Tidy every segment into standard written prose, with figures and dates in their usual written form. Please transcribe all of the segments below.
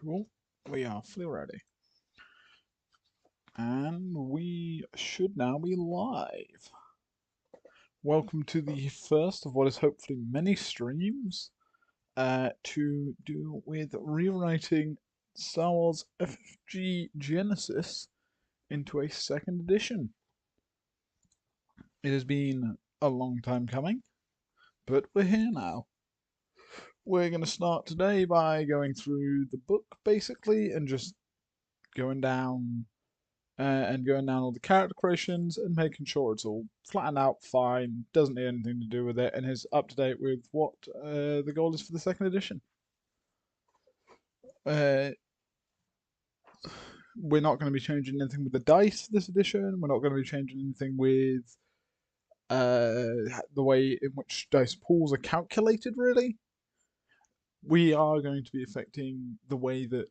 Cool. We are fully ready. And we should now be live. Welcome to the first of what is hopefully many streams to do with rewriting Star Wars FFG Genesis into a second edition. It has been a long time coming, but we're here now. We're going to start today by going through the book, basically, and just going down all the character creations and making sure it's all flattened out fine, doesn't need anything to do with it, and is up to date with what the goal is for the second edition. We're not going to be changing anything with the dice this edition. We're not going to be changing anything with the way in which dice pools are calculated, really. We are going to be affecting the way that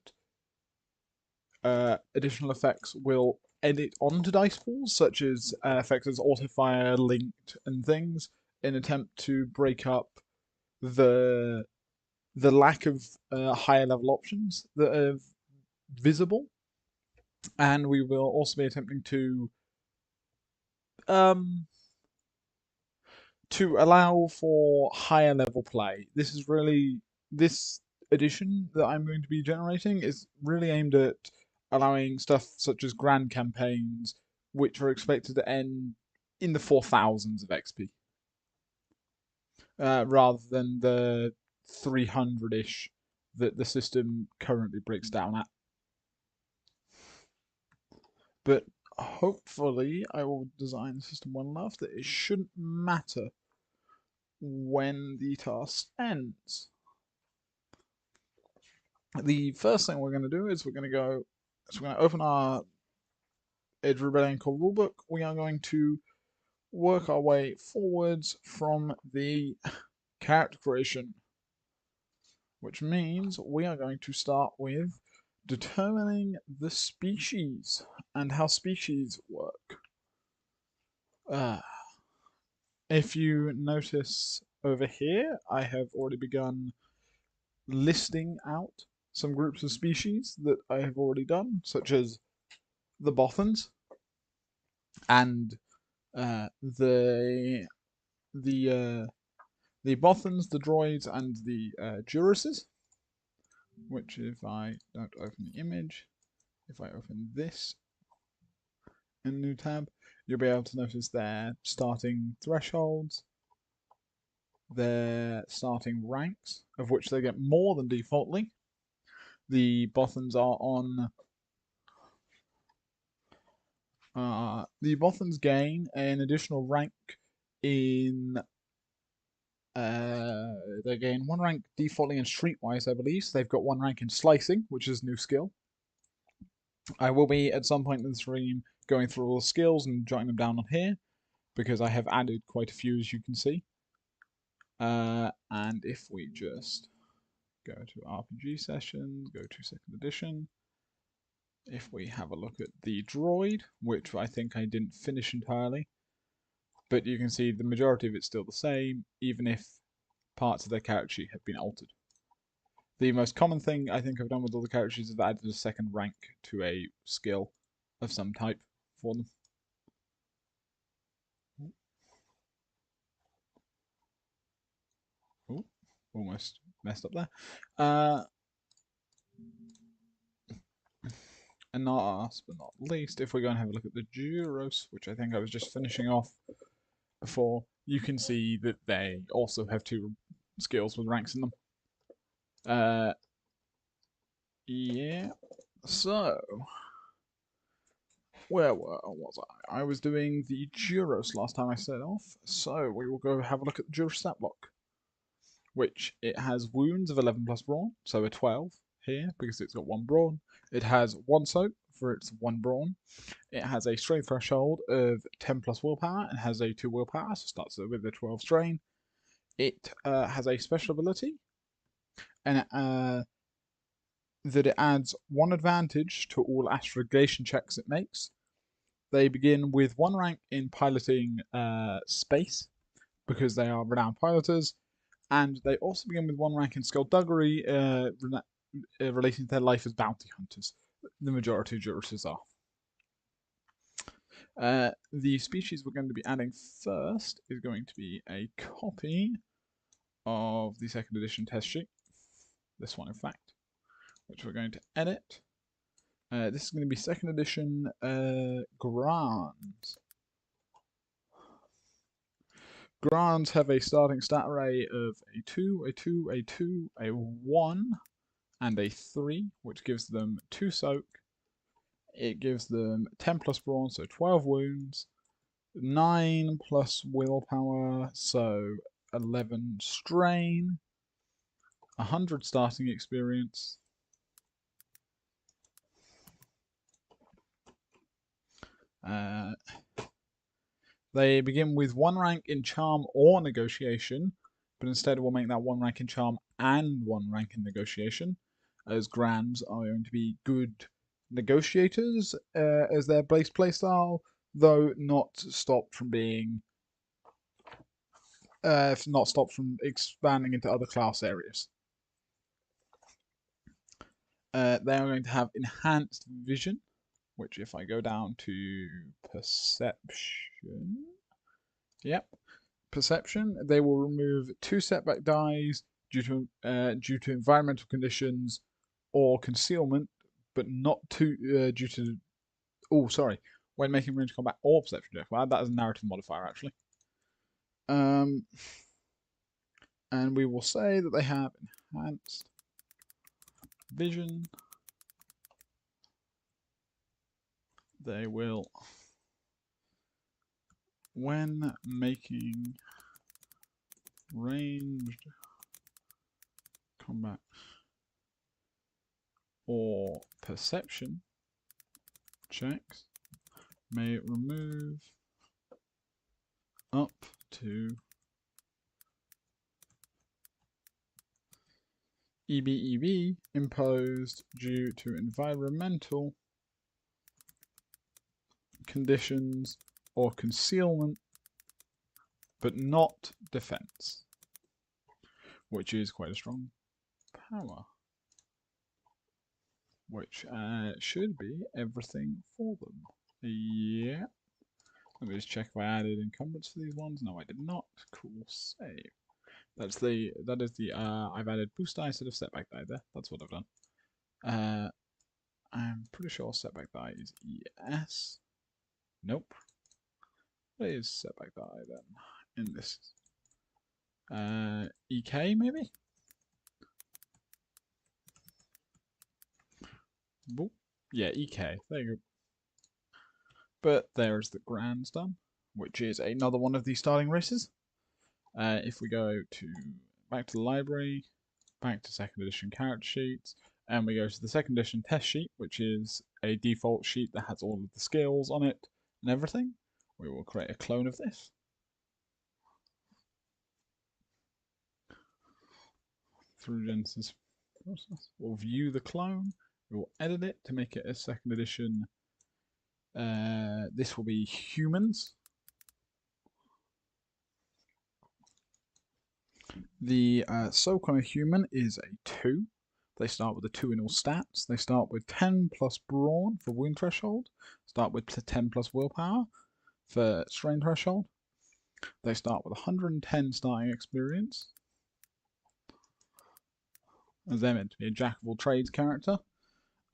additional effects will edit onto dice pools, such as effects as autofire, linked, and things, in attempt to break up the lack of higher level options that are visible. And we will also be attempting to allow for higher level play. This edition that I'm going to be generating is really aimed at allowing stuff such as grand campaigns, which are expected to end in the 4000s of XP, rather than the 300-ish that the system currently breaks down at. But hopefully I will design the system well enough that it shouldn't matter when the task ends. The first thing we're going to do is we're going to open our Age Rebellion Core rulebook. We are going to work our way forwards from the character creation, which means we are going to start with determining the species and how species work. If you notice over here, I have already begun listing out some groups of species that I have already done, such as the Bothans and the Bothans, the droids, and the Juruses. Which, if I don't open the image, if I open this in a new tab, you'll be able to notice their starting thresholds, their starting ranks, of which they get more than defaultly. The Bothans are on. The Bothans gain an additional rank in. They gain one rank defaultly in Streetwise, I believe. So they've got one rank in Slicing, which is a new skill. I will be at some point in the stream going through all the skills and jotting them down on here, because I have added quite a few, as you can see. And if we just go to RPG sessions, go to second edition, if we have a look at the droid, which I think I didn't finish entirely, but you can see the majority of it's still the same, even if parts of their character sheet have been altered. The most common thing I think I've done with all the characters is that I added a second rank to a skill of some type for them. Ooh, almost messed up there. And not last but not least, if we go and have a look at the Juros, which I think I was just finishing off before, you can see that they also have two skills with ranks in them. Yeah, so where was I? I was doing the Juros last time I set off, so we will go have a look at the Juros stat block, which it has wounds of 11 plus brawn, so a 12 here because it's got 1 brawn. It has 1 soap for its 1 brawn. It has a strain threshold of 10 plus willpower and has a 2 willpower, so starts with a 12 strain. It has a special ability, and that it adds 1 advantage to all astrogation checks it makes. They begin with 1 rank in piloting space, because they are renowned piloters, and they also begin with 1 rank in skullduggery, relating to their life as bounty hunters. The majority of jurists are. The species we're going to be adding first is going to be a copy of the second edition test sheet. This one, in fact, which we're going to edit. This is going to be second edition Grans. Grans have a starting stat array of a 2, a 2, a 2, a 1, and a 3, which gives them 2 soak. It gives them 10 plus brawn, so 12 wounds, 9 plus willpower, so 11 strain, 100 starting experience, they begin with 1 rank in charm or negotiation, but instead we'll make that 1 rank in charm and 1 rank in negotiation, as Grands are going to be good negotiators as their base playstyle, though not stopped from being not stopped from expanding into other class areas. They are going to have enhanced vision, which if I go down to perception, yep, perception, they will remove 2 setback dies due to environmental conditions or concealment, but not due to. Oh, sorry. When making range combat or perception check. Well, that is a narrative modifier actually. And we will say that they have enhanced vision. They will, when making ranged combat or perception checks, may remove up to EBEB imposed due to environmental conditions or concealment, but not defense, which is quite a strong power, which should be everything for them. Yeah. Let me just check if I added encumbrance for these ones. No, I did not. Cool save. That is the I've added boost die instead of setback die there. That's what I've done. I'm pretty sure setback die is ES. Nope. What is setback die then? In this EK maybe? Boop. Yeah, EK. There you go. But there's the Grands done, which is another one of these starting races. If we go to back to the library, back to second edition character sheets, and we go to the second edition test sheet, which is a default sheet that has all of the skills on it and everything, we will create a clone of this. Through Genesis process, we'll view the clone, we will edit it to make it a second edition. This will be humans. The soak on a human is a 2. They start with a 2 in all stats. They start with 10 plus brawn for wound threshold. Start with 10 plus willpower for strain threshold. They start with 110 starting experience, as they're meant to be a jack of all trades character.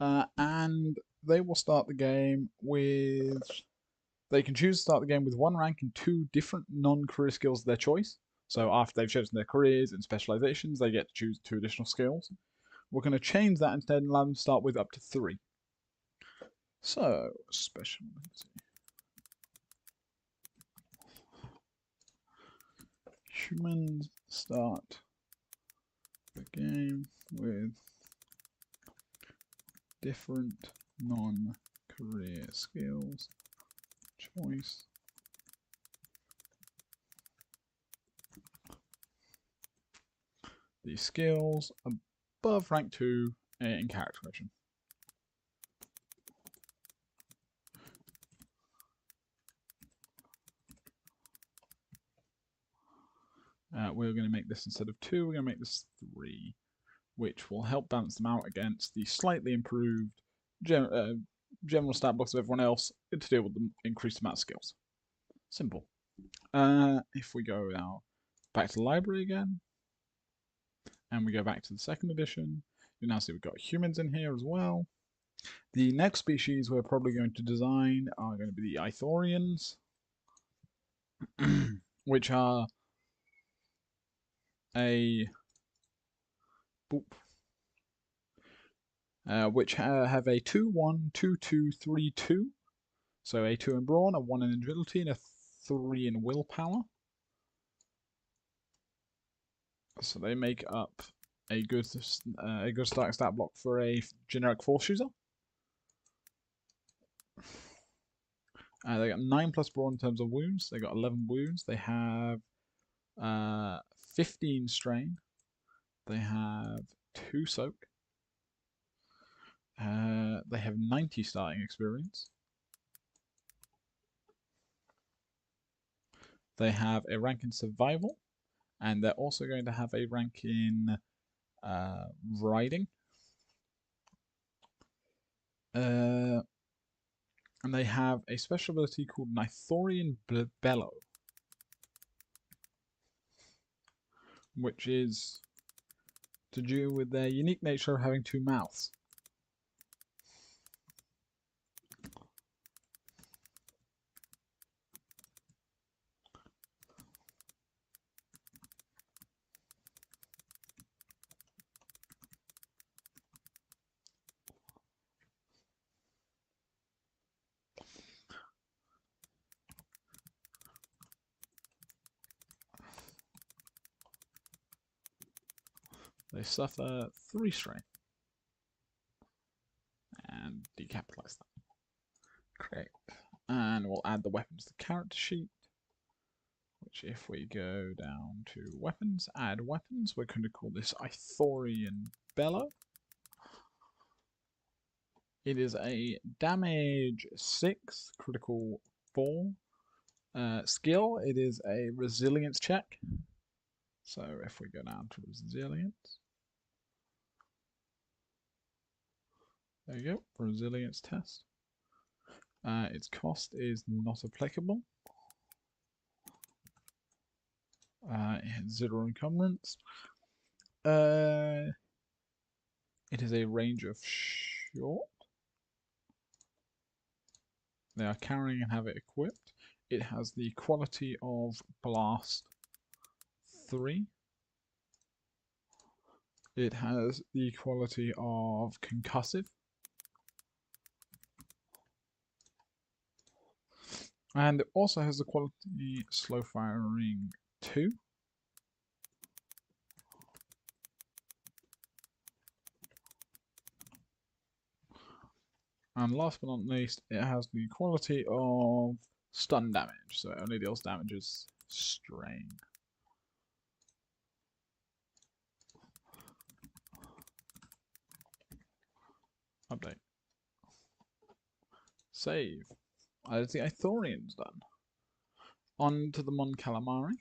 And they will start the game with. They can choose to start the game with 1 rank and 2 different non-career skills of their choice. So after they've chosen their careers and specializations, they get to choose 2 additional skills. We're going to change that instead and allow them to start with up to 3. So, special. Humans start the game with different non-career skills choice. The skills above rank 2 in character creation. We're going to make this instead of 2, we're going to make this 3. which will help balance them out against the slightly improved general stat blocks of everyone else to deal with the increased amount of skills. Simple. If we go now back to the library again, and we go back to the second edition, you now see we've got humans in here as well. The next species we're probably going to design are going to be the Ithorians, which are a which have a 2-1, 2-2, 3-2. So a 2 in brawn, a 1 in agility, and a 3 in willpower. So they make up a good starting stat block for a generic force user. They got 9 plus brawn in terms of wounds. They got 11 wounds. They have 15 strain. They have 2 soak. They have 90 starting experience. They have a rank in survival, and they're also going to have a rank in riding. And they have a special ability called Ithorian Bellow, which is to do with their unique nature of having 2 mouths. They suffer 3 strain. And decapitalize that. Great. And we'll add the weapons to the character sheet. Which, if we go down to weapons, add weapons, we're going to call this Ithorian Bellow. It is a damage 6, critical 4. Skill, it is a resilience check. So if we go down to resilience, there you go, resilience test. Its cost is not applicable. It has 0 encumbrance. It is a range of short. They are carrying and have it equipped. It has the quality of Blast 3. It has the quality of Concussive. And it also has the quality Slow Firing 2. And last but not least, it has the quality of stun damage, so it only deals damage as strain. Update. Save. As the Ithorians done. On to the Mon Calamari,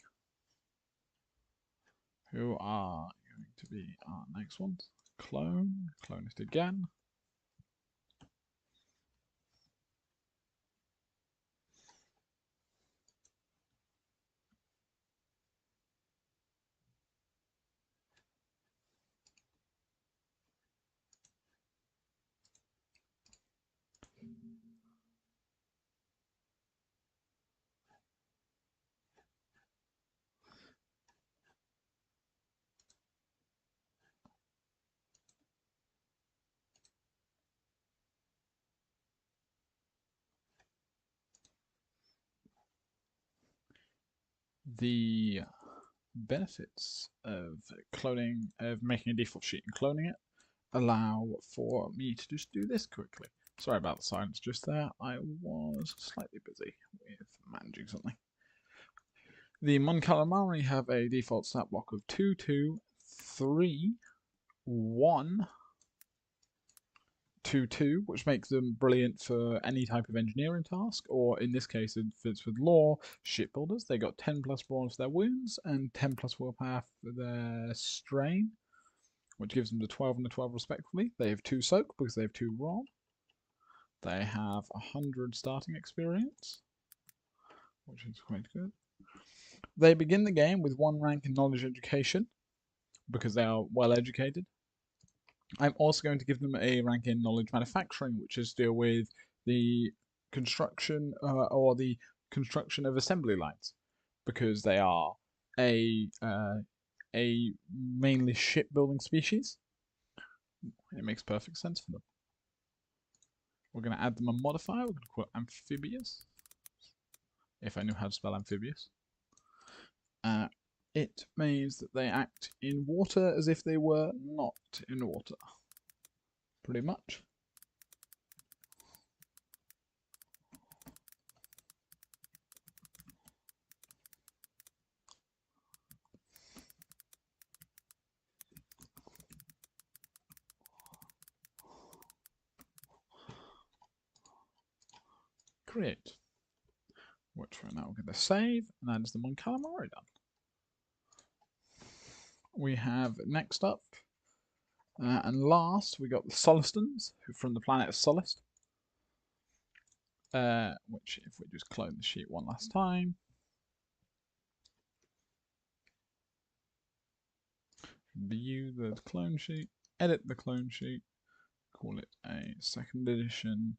who are going to be our next ones. Clone it again. The benefits of cloning, of making a default sheet and cloning it, allow for me to just do this quickly. Sorry about the silence just there. I was slightly busy with managing something. The Mon Calamari have a default stat block of 2, 2, 3, 1, 2, 2, which makes them brilliant for any type of engineering task, or in this case, it fits with law, shipbuilders. They got 10 plus brawn for their wounds and 10 plus willpower for their strain. which gives them the 12 and the 12 respectively. They have 2 soak because they have 2 rod. They have 100 starting experience, which is quite good. They begin the game with 1 rank in knowledge education because they are well educated. I'm also going to give them a rank in knowledge manufacturing, which is to deal with the construction or the construction of assembly lines, because they are a mainly shipbuilding species. It makes perfect sense for them. We're going to add them a modifier. We're going to call it amphibious, if I knew how to spell amphibious. It means that they act in water as if they were not in water, pretty much. Create, which we're now going to save, and that is the Mon Calamari done. We have next up and last we got the Solistans from the planet of Solist, which if we just clone the sheet one last time, view the clone sheet, edit the clone sheet, call it a 2nd edition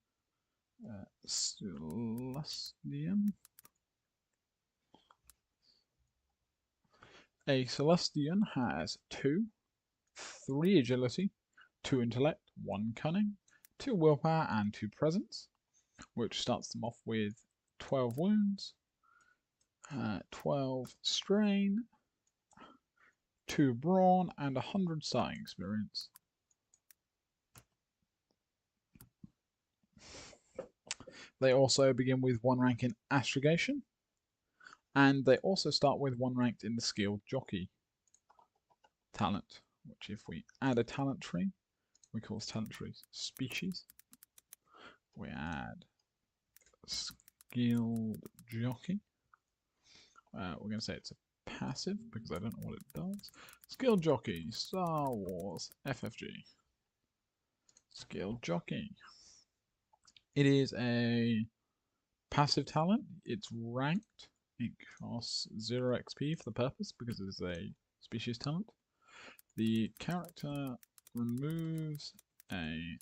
Celestian. A Celestian has 3 agility, 2 intellect, 1 cunning, 2 willpower, and 2 presence, which starts them off with 12 wounds, 12 strain, 2 brawn, and 100 starting experience. They also begin with 1 rank in astrogation, and they also start with 1 ranked in the skilled jockey talent, which if we add a talent tree, we call this talent tree species. We add skilled jockey. We're going to say it's a passive because I don't know what it does. Skilled jockey, Star Wars FFG. Skilled jockey. It is a passive talent. It's ranked. It costs 0 XP for the purpose because it is a species talent. The character removes a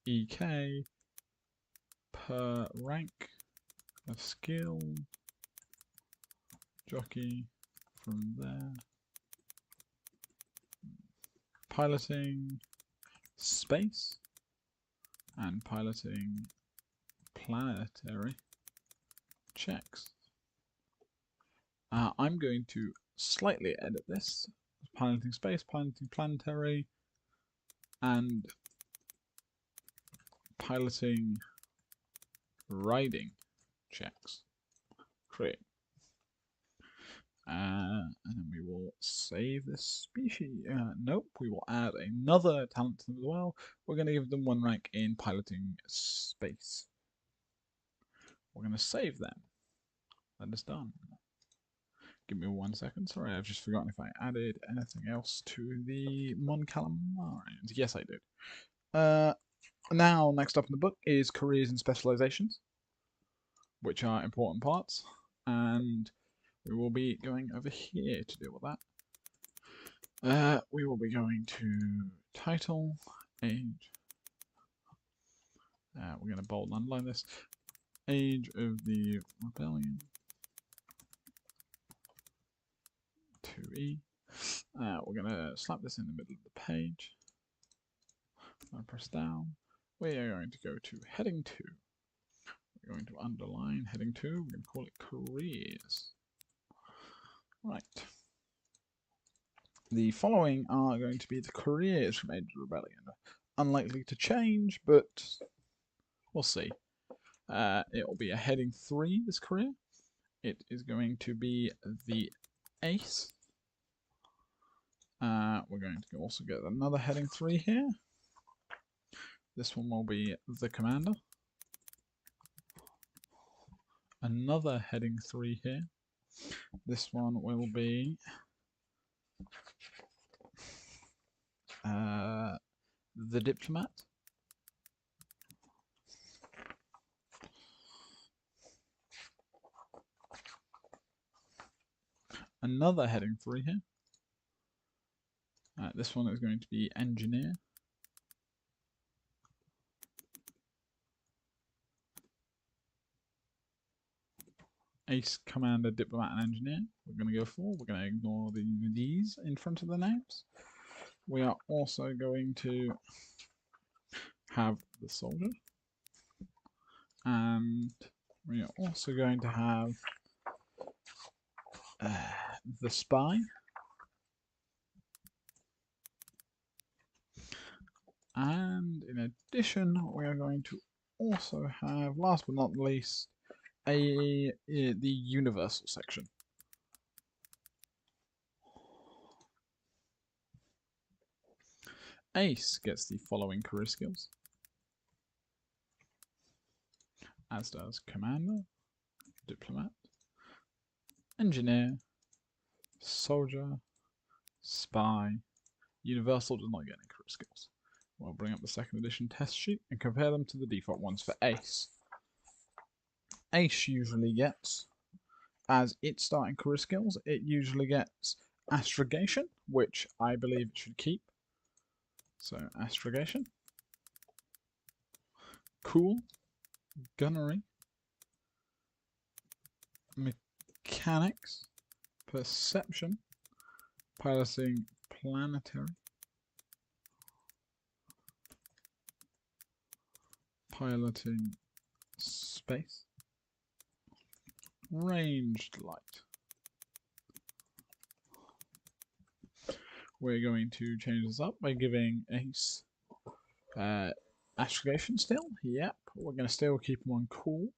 EK per rank of skill jockey from there. Piloting space and piloting planetary checks. I'm going to slightly edit this. Piloting space, piloting planetary, and piloting riding checks. Create. And then we will save this species. Nope, we will add another talent to them as well. We're going to give them 1 rank in piloting space. We're going to save them. That is done. Give me 1 second. Sorry, I've just forgotten if I added anything else to the Mon Calamarians. Yes, I did. Now, next up in the book is careers and specializations, which are important parts, and we will be going over here to deal with that. We will be going to title, age. We're going to bold and underline this. Age of the Rebellion. 2E. We're going to slap this in the middle of the page. I press down. We are going to go to heading 2. We're going to underline heading 2. We're going to call it careers. Right. The following are going to be the careers from Age of Rebellion. Unlikely to change, but we'll see. It will be a heading 3, this career. It is going to be the Ace. We're going to also get another heading 3 here. This one will be the Commander. Another heading 3 here. This one will be the diplomat. Another heading 3 here. This one is going to be engineer. Ace, commander, diplomat, and engineer. We're going to go for. We're going to ignore these in front of the names. We are also going to have the soldier. And we are also going to have the spy. And in addition, we are going to also have, last but not least, the universal section. Ace gets the following career skills, as does commander, diplomat, engineer, soldier, spy. Universal does not get any career skills. We'll bring up the second edition test sheet and compare them to the default ones for Ace. Ace usually gets, as its starting career skills, it usually gets astrogation, which I believe it should keep. So astrogation, cool, gunnery, mechanics, perception, piloting planetary, piloting space, ranged light. We're going to change this up by giving Ace astrogation still. Yep. We're going to still keep him on cool.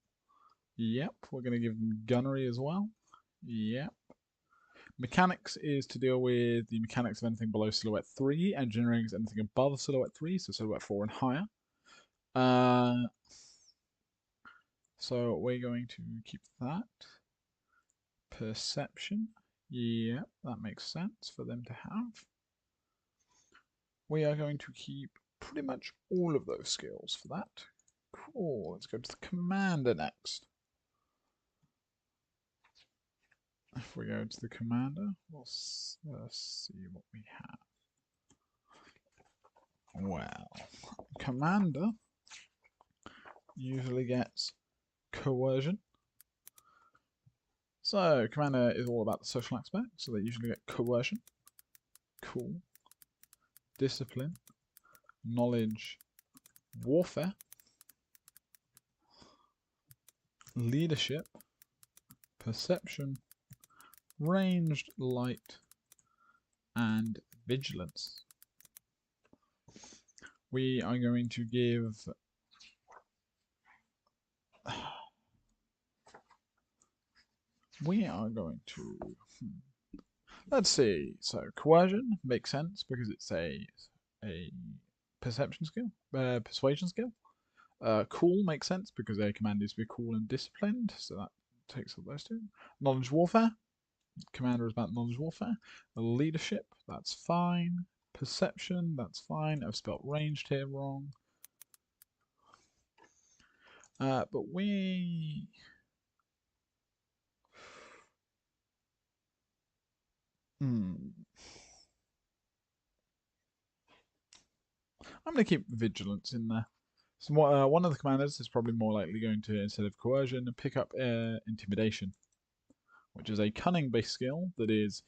Yep. We're going to give him gunnery as well. Yep. Mechanics is to deal with the mechanics of anything below silhouette 3. Engineering is anything above silhouette 3, so silhouette 4 and higher. So we're going to keep that. Perception. Yep, that makes sense for them to have. We are going to keep pretty much all of those skills for that. Cool, let's go to the commander next. If we go to the commander, we'll see what we have. Well, commander usually gets coercion. So, commander is all about the social aspect, so they usually get coercion. Cool. Discipline, knowledge, warfare, leadership, perception, ranged light, and vigilance. We are going to give let's see. So coercion makes sense because it's a perception skill, persuasion skill. Cool makes sense because their commander is to be cool and disciplined, so that takes up those two. Knowledge warfare, commander is about knowledge warfare. Leadership, that's fine. Perception, that's fine. I've spelt ranged here wrong. But we... I'm going to keep vigilance in there. So one of the commanders is probably more likely going to, instead of coercion, pick up intimidation, which is a cunning-based skill that is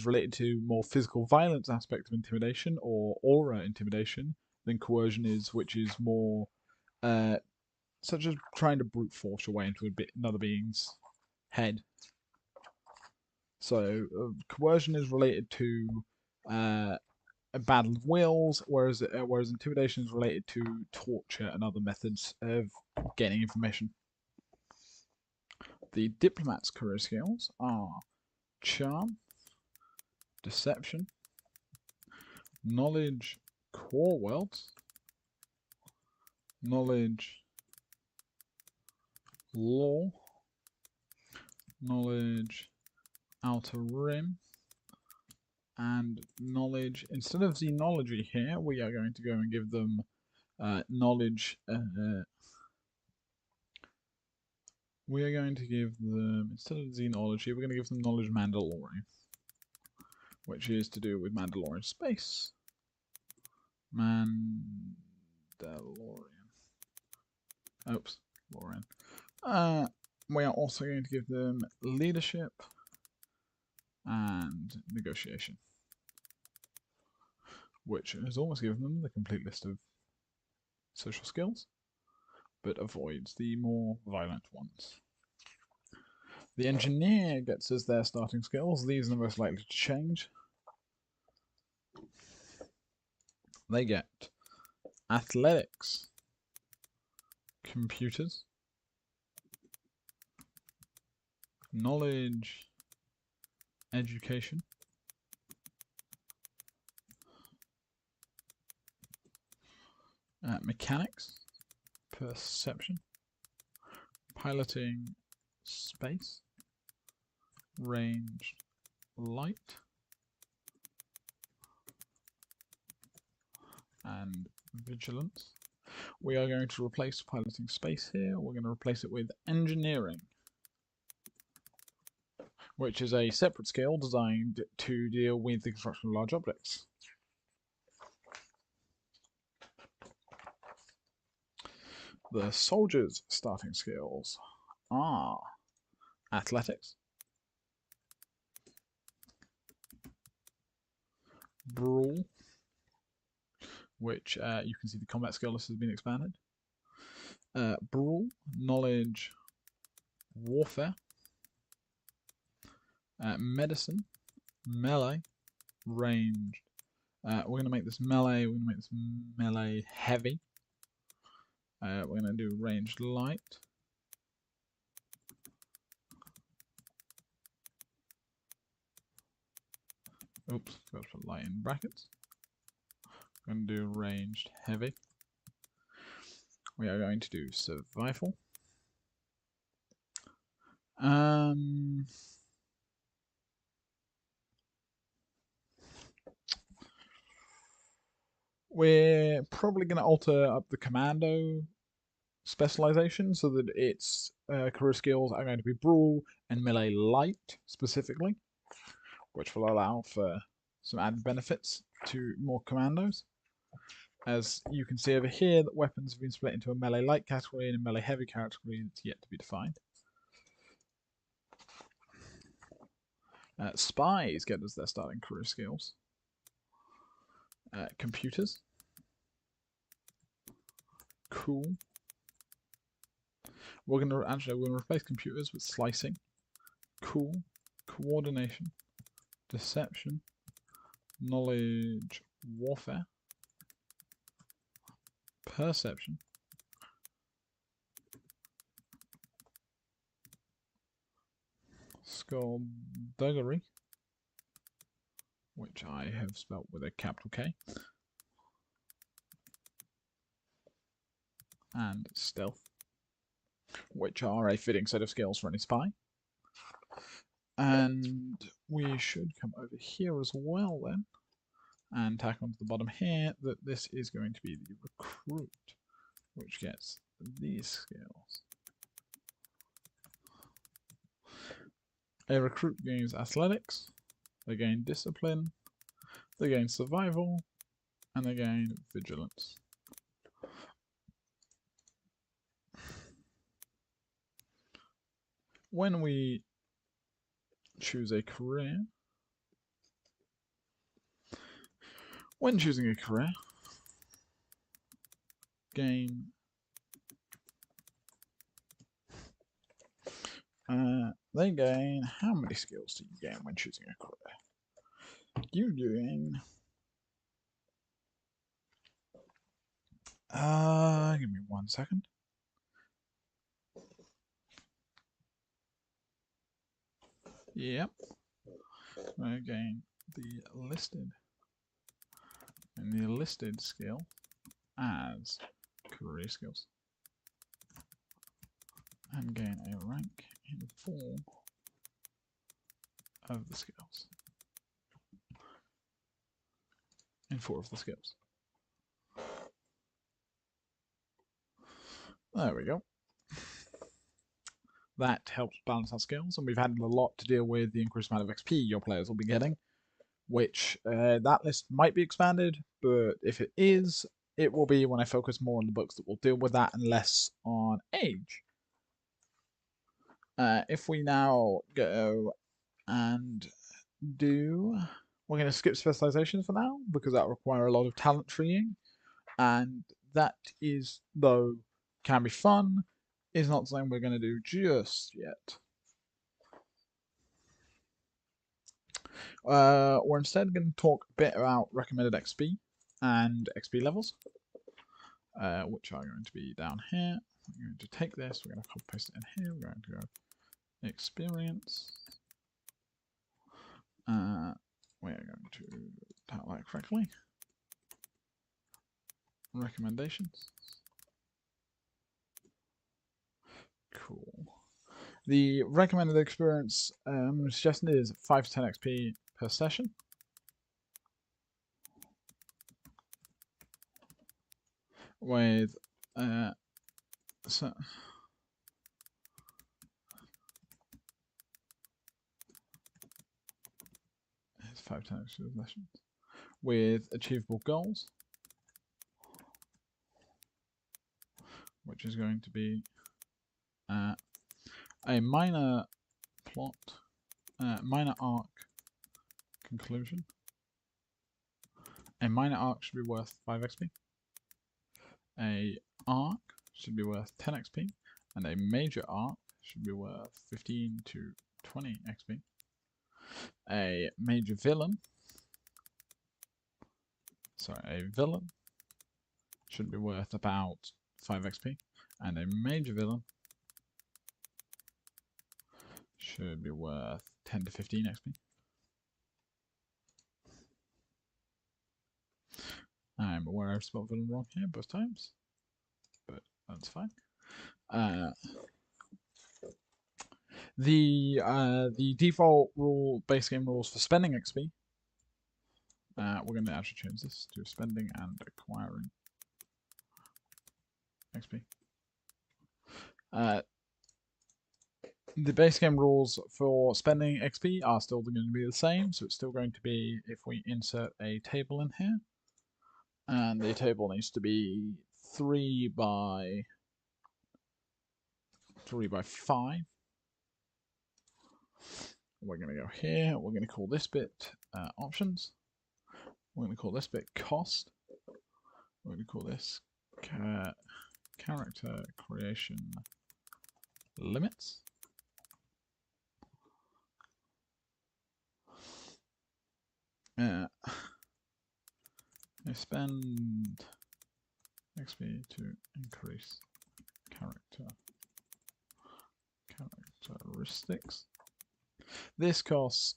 related to more physical violence aspect of intimidation or aura intimidation than coercion is, which is more such as trying to brute force your way into another being's head. So coercion is related to a battle of wills, whereas intimidation is related to torture and other methods of getting information. The diplomat's career skills are charm, deception, knowledge, core worlds, knowledge, law, knowledge, outer rim, and knowledge. Instead of xenology here, we are going to go and give them knowledge. We are going to give them, instead of xenology, we're going to give them knowledge Mandalorian, which is to do with Mandalorian space. Mandalorian. Oops, Lorian. We are also going to give them leadership and negotiation, which has almost given them the complete list of social skills, but avoids the more violent ones. The engineer gets us their starting skills. These are the most likely to change. They get athletics, computers, knowledge, education, mechanics, perception, piloting space, ranged light, and vigilance. We are going to replace piloting space here. We're going to replace it with engineering, which is a separate skill designed to deal with the construction of large objects. The soldiers' starting skills are athletics, brawl, which you can see the combat skill list has been expanded. Brawl, knowledge, warfare, medicine, melee, ranged. We're going to make this melee. We're going to make this melee heavy. We're going to do ranged light. Oops, got to put light in brackets. We're going to do ranged heavy. We are going to do survival. We're probably going to alter up the commando specialization so that its career skills are going to be brawl and melee light specifically, which will allow for some added benefits to more commandos. As you can see over here, that weapons have been split into a melee light category and a melee heavy category that's yet to be defined. Spies get us their starting career skills. Computers. Cool. We're going to replace computers with slicing. Cool. Coordination. Deception. Knowledge. Warfare. Perception. Skullduggery, which I have spelt with a capital K. And stealth, which are a fitting set of skills for any spy. And we should come over here as well then, and tack onto the bottom here that this is going to be the recruit, which gets these skills. A recruit gains athletics, they gain discipline, they gain survival, and they gain vigilance. When we choose a career, when choosing a career, gain they gain, how many skills do you gain when choosing a career? You gain give me 1 second. Yep. Again, the listed and the listed skill as career skills, and gain a rank in 4 of the skills. in 4 of the skills. There we go. That helps balance our skills, and we've had a lot to deal with the increased amount of XP your players will be getting, which that list might be expanded, but if it is, it will be when I focus more on the books that will deal with that and less on age. If we now go and we're going to skip specializations for now because that require a lot of talent treeing, and that is, though, can be fun, is not something we're going to do just yet. We're instead going to talk a bit about recommended XP and XP levels, which are going to be down here. We're going to take this, we're going to copy paste it in here, we're going to go experience. We're going to type that correctly. Recommendations. Cool. The recommended experience suggested is 5 to 10 XP per session. With so it's 5 to 10 XP per session with achievable goals, which is going to be a minor plot, minor arc conclusion. A minor arc should be worth 5 XP. A arc should be worth 10 XP, and a major arc should be worth 15 to 20 XP. A villain should be worth about 5 XP, and a major villain should be worth 10 to 15 XP. I'm aware I've spelled villain wrong here both times, but that's fine. The default base game rules for spending XP. We're going to actually change this to spending and acquiring XP. The base game rules for spending XP are still going to be the same, so it's still going to be if we insert a table in here, and the table needs to be 3 by 5. We're going to go here. We're going to call this bit options. We're going to call this bit cost. We're going to call this character creation limits. I spend XP to increase characteristics. This costs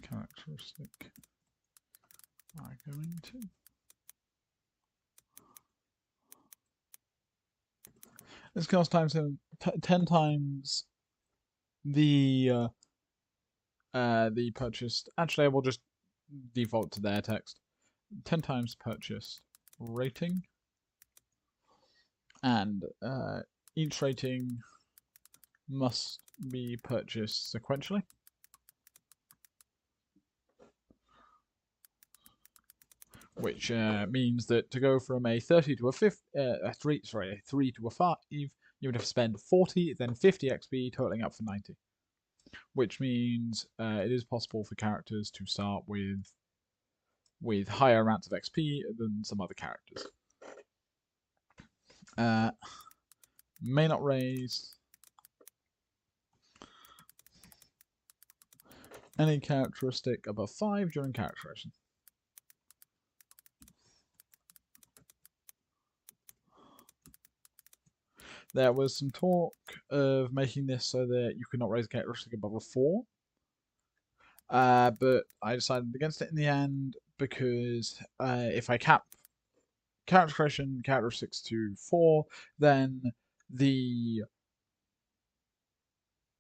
characteristic are going to this costs times 10 times the purchased. Actually, I will just default to their text. 10 times purchased rating, and each rating must be purchased sequentially. Which means that to go from a 30 to a 3 to a 5, you would have to spend 40, then 50 XP, totaling up for 90. Which means it is possible for characters to start with higher amounts of XP than some other characters. May not raise any characteristic above 5 during characterization. There was some talk of making this so that you could not raise a characteristic above a 4. But I decided against it in the end because if I cap character creation characteristics to 4, then the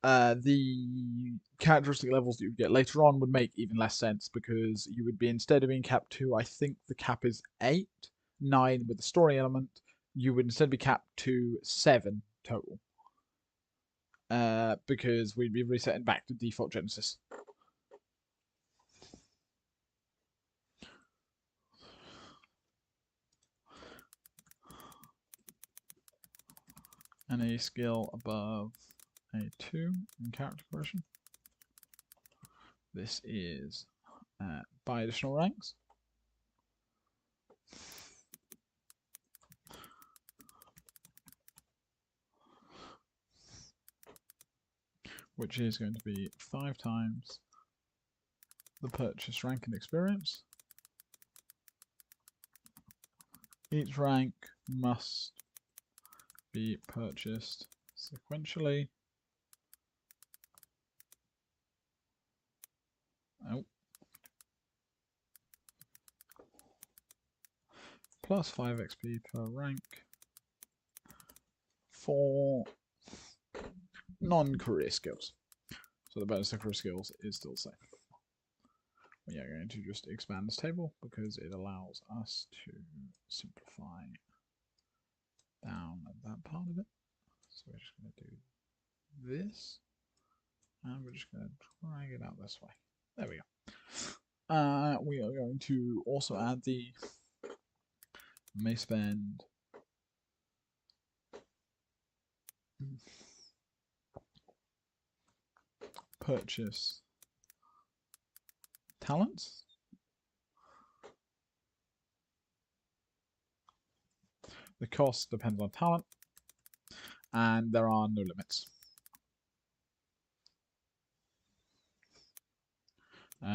the characteristic levels that you get later on would make even less sense, because you would be, instead of being capped to, I think the cap is 8, 9 with the story element, you would instead be capped to 7 total. Because we'd be resetting back to default Genesis. Any skill above a 2 in character progression. This is by additional ranks. Which is going to be 5 times the purchase rank and experience. Each rank must be purchased sequentially. Oh. Plus 5 XP per rank for non-career skills. So the bonus to career skills is still the same. We are going to just expand this table because it allows us to simplify down that part of it. So we're just going to do this, and we're just going to drag it out this way. There we go. We are going to also add the may spend purchase talents. The cost depends on talent, and there are no limits.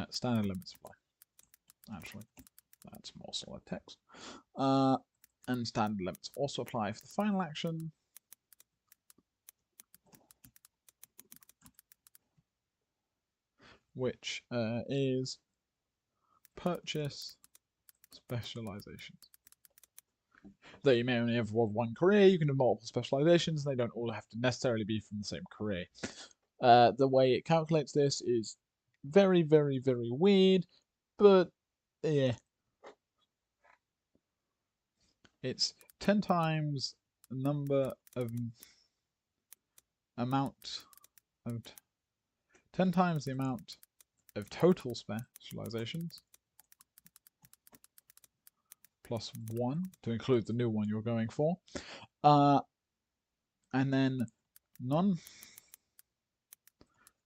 Standard limits apply. Actually, that's more solid text. And standard limits also apply for the final action. Which is purchase specializations. Though you may only have one career, you can have multiple specializations, and they don't all have to necessarily be from the same career. The way it calculates this is very, very, very weird, but yeah. It's 10 times the number of amount of 10 times the amount of total specializations plus 1 to include the new one you're going for, and then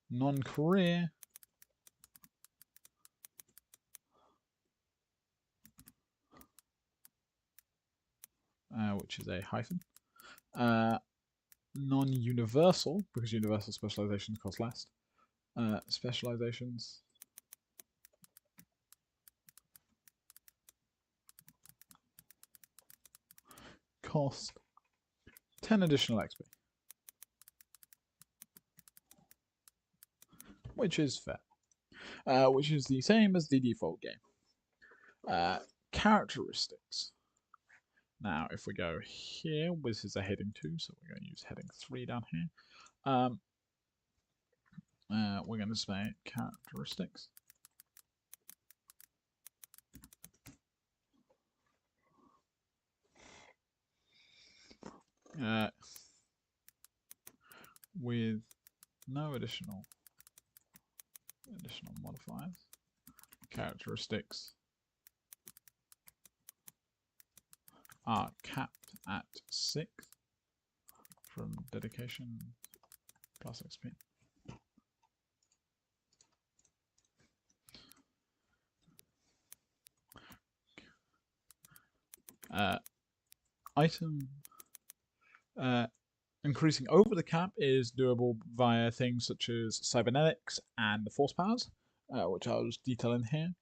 non-career which is a hyphen, non-universal, because universal specializations cost less, specializations cost 10 additional XP, which is fair, which is the same as the default game. Characteristics. Now, if we go here, this is a heading 2, so we're going to use heading 3 down here. We're going to say characteristics. With no additional modifiers. Characteristics are capped at 6 from dedication plus XP. Item increasing over the cap is doable via things such as cybernetics and the force powers, which I'll just detail in here.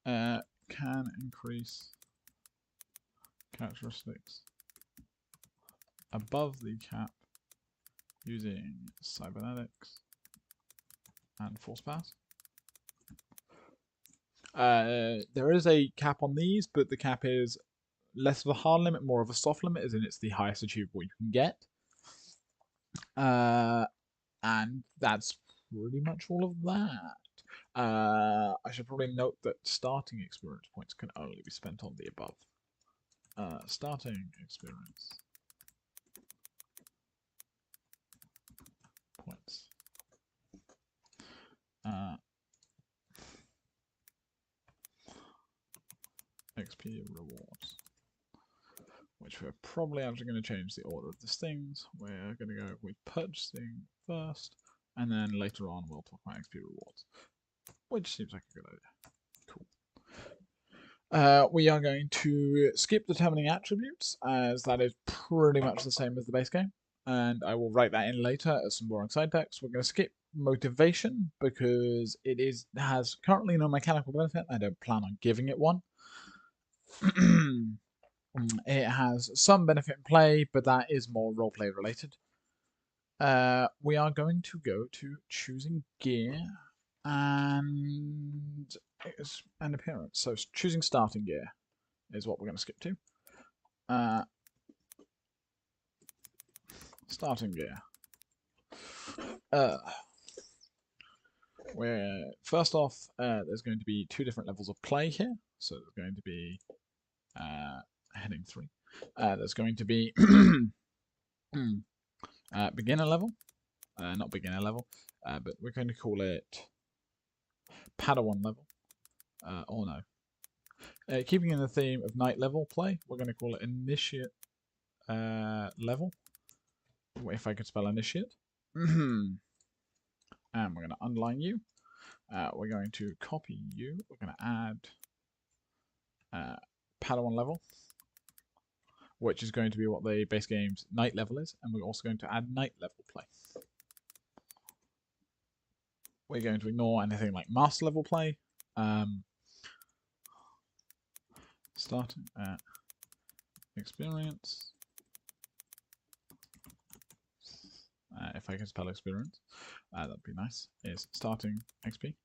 Can increase characteristics above the cap using cybernetics and force powers. There is a cap on these, but the cap is less of a hard limit, more of a soft limit, as in it's the highest achievable you can get. And that's pretty much all of that. I should probably note that starting experience points can only be spent on the above. Starting experience points. XP rewards. Which we're probably actually going to change the order of these things. We're going to go with purchasing first, and then later on we'll talk about XP rewards. Which seems like a good idea. Cool. We are going to skip determining attributes, as that is pretty much the same as the base game. And I will write that in later as some boring side text. We're going to skip motivation, because it has currently no mechanical benefit. I don't plan on giving it one. It has some benefit in play, but that is more roleplay related. We are going to go to choosing gear and appearance. So choosing starting gear is what we're going to skip to. Starting gear. Where first off, there's going to be 2 different levels of play here. So there's going to be heading 3. There's going to be beginner level. Not beginner level, but we're going to call it Padawan level. Or no. Keeping in the theme of night level play, we're going to call it Initiate level. If I could spell Initiate. And we're going to underline you. We're going to copy you. We're going to add Padawan level, which is going to be what the base game's night level is. And we're also going to add night level play. We're going to ignore anything like master level play. Starting at experience. If I can spell experience, that'd be nice. Is starting XP.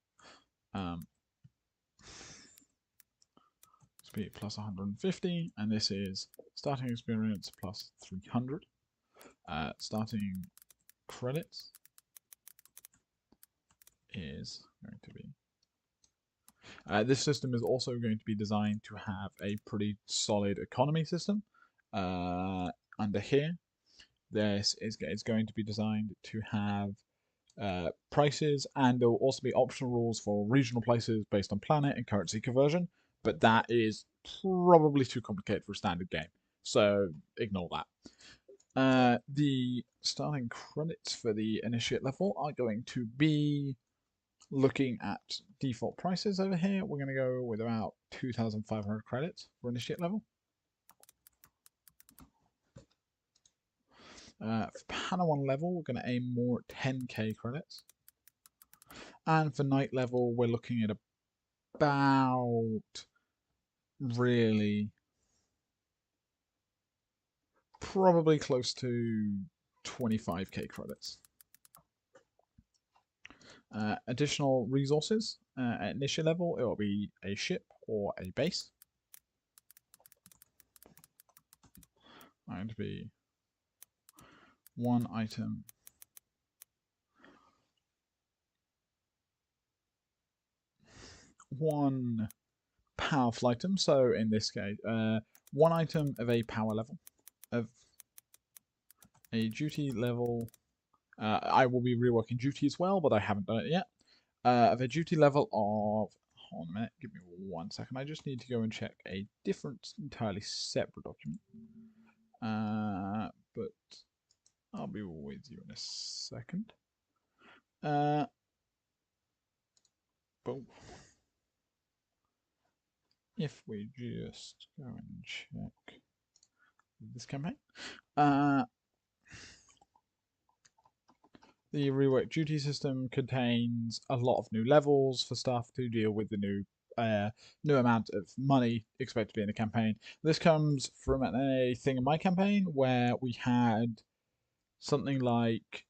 XP plus 150, and this is starting experience plus 300. Starting credits is going to be... this system is also going to be designed to have a pretty solid economy system. Under here, it's going to be designed to have prices, and there will also be optional rules for regional places based on planet and currency conversion, but that is probably too complicated for a standard game, so ignore that. The starting credits for the initiate level are going to be looking at default prices over here. We're going to go with about 2,500 credits for initiate level. For Padawan level, we're going to aim more at 10k credits. And for night level, we're looking at about really probably close to 25k credits. Additional resources at initial level, it will be a ship or a base. Going to be 1 item, one powerful item. So in this case, 1 item of a power level, of a duty level. I will be reworking duty as well, but I haven't done it yet. Of a duty level of... Hold on a minute, give me 1 second. I just need to go and check a different, entirely separate document. But I'll be with you in a second. Boom. If we just go and check this campaign. The rework duty system contains a lot of new levels for stuff to deal with the new amount of money expected to be in the campaign. This comes from a thing in my campaign where we had something like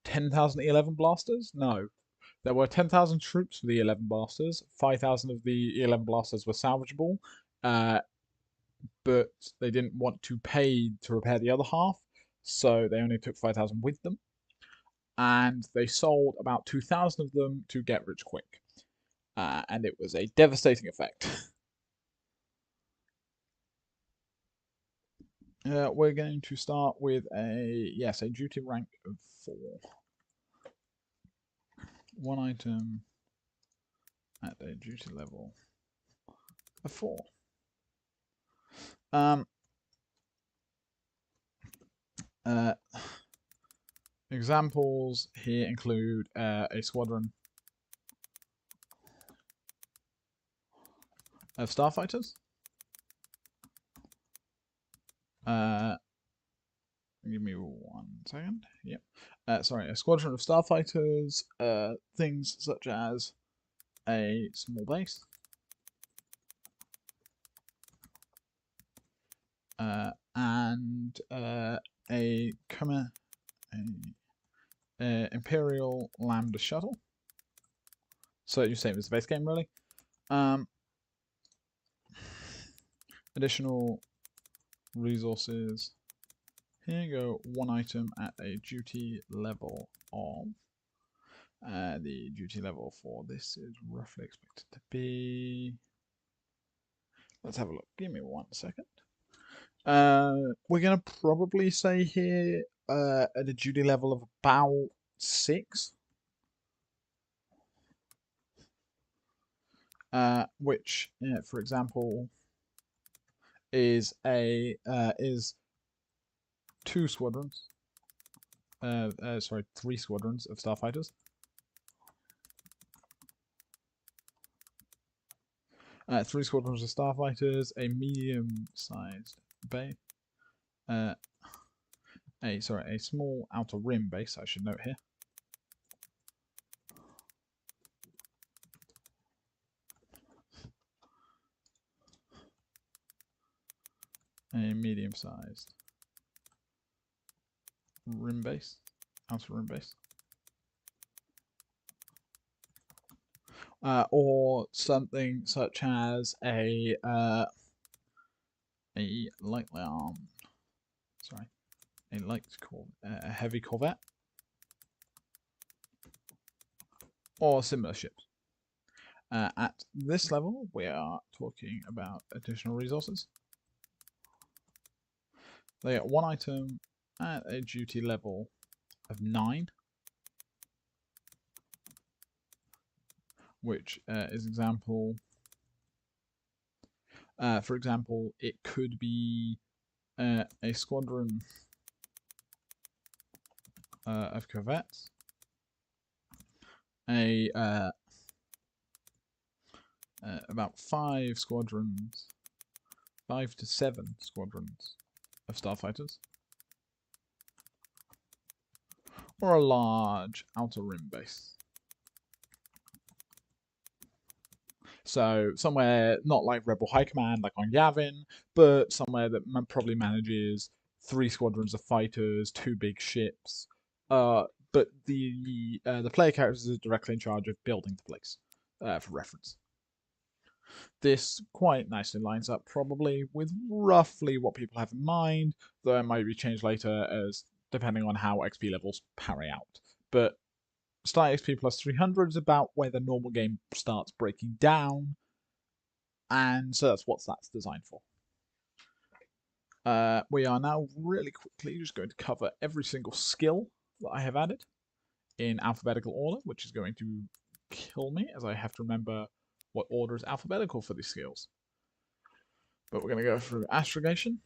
10,000 E11 blasters. No, there were 10,000 troops for the 11 blasters. 5,000 of the 11 blasters were salvageable, but they didn't want to pay to repair the other half, so they only took 5,000 with them. and they sold about 2,000 of them to get rich quick. And it was a devastating effect. We're going to start with a duty rank of 4. 1 item at a duty level of 4. Examples here include a squadron of starfighters. Give me 1 second. Yep. Sorry, a squadron of starfighters. Things such as a small base. And a Imperial Lambda shuttle. So you same as the base game, really. Additional resources. Here you go, 1 item at a duty level of. The duty level for this is roughly expected to be. Let's have a look. Give me 1 second. We're gonna probably say here at a duty level of about 6. Which, for example, is 2 squadrons. 3 squadrons of starfighters. 3 squadrons of starfighters, a medium-sized base, a small outer rim base. I should note here. A medium-sized rim base, outer rim base. Or something such as a heavy corvette, or similar ships. At this level, we are talking about additional resources. They get 1 item at a duty level of 9. Which is example. For example, it could be a squadron of corvettes, about 5 to 7 squadrons of starfighters, or a large outer rim base. So somewhere not like Rebel High Command, like on Yavin, but somewhere that probably manages 3 squadrons of fighters, 2 big ships. But the player characters are directly in charge of building the place, for reference. This quite nicely lines up probably with roughly what people have in mind, though it might be changed later as depending on how XP levels parry out. But start XP plus 300 is about where the normal game starts breaking down, and so that's what that's designed for. We are now really quickly just going to cover every single skill that I have added in alphabetical order, which is going to kill me as I have to remember what order is alphabetical for these skills. But we're going to go through astrogation.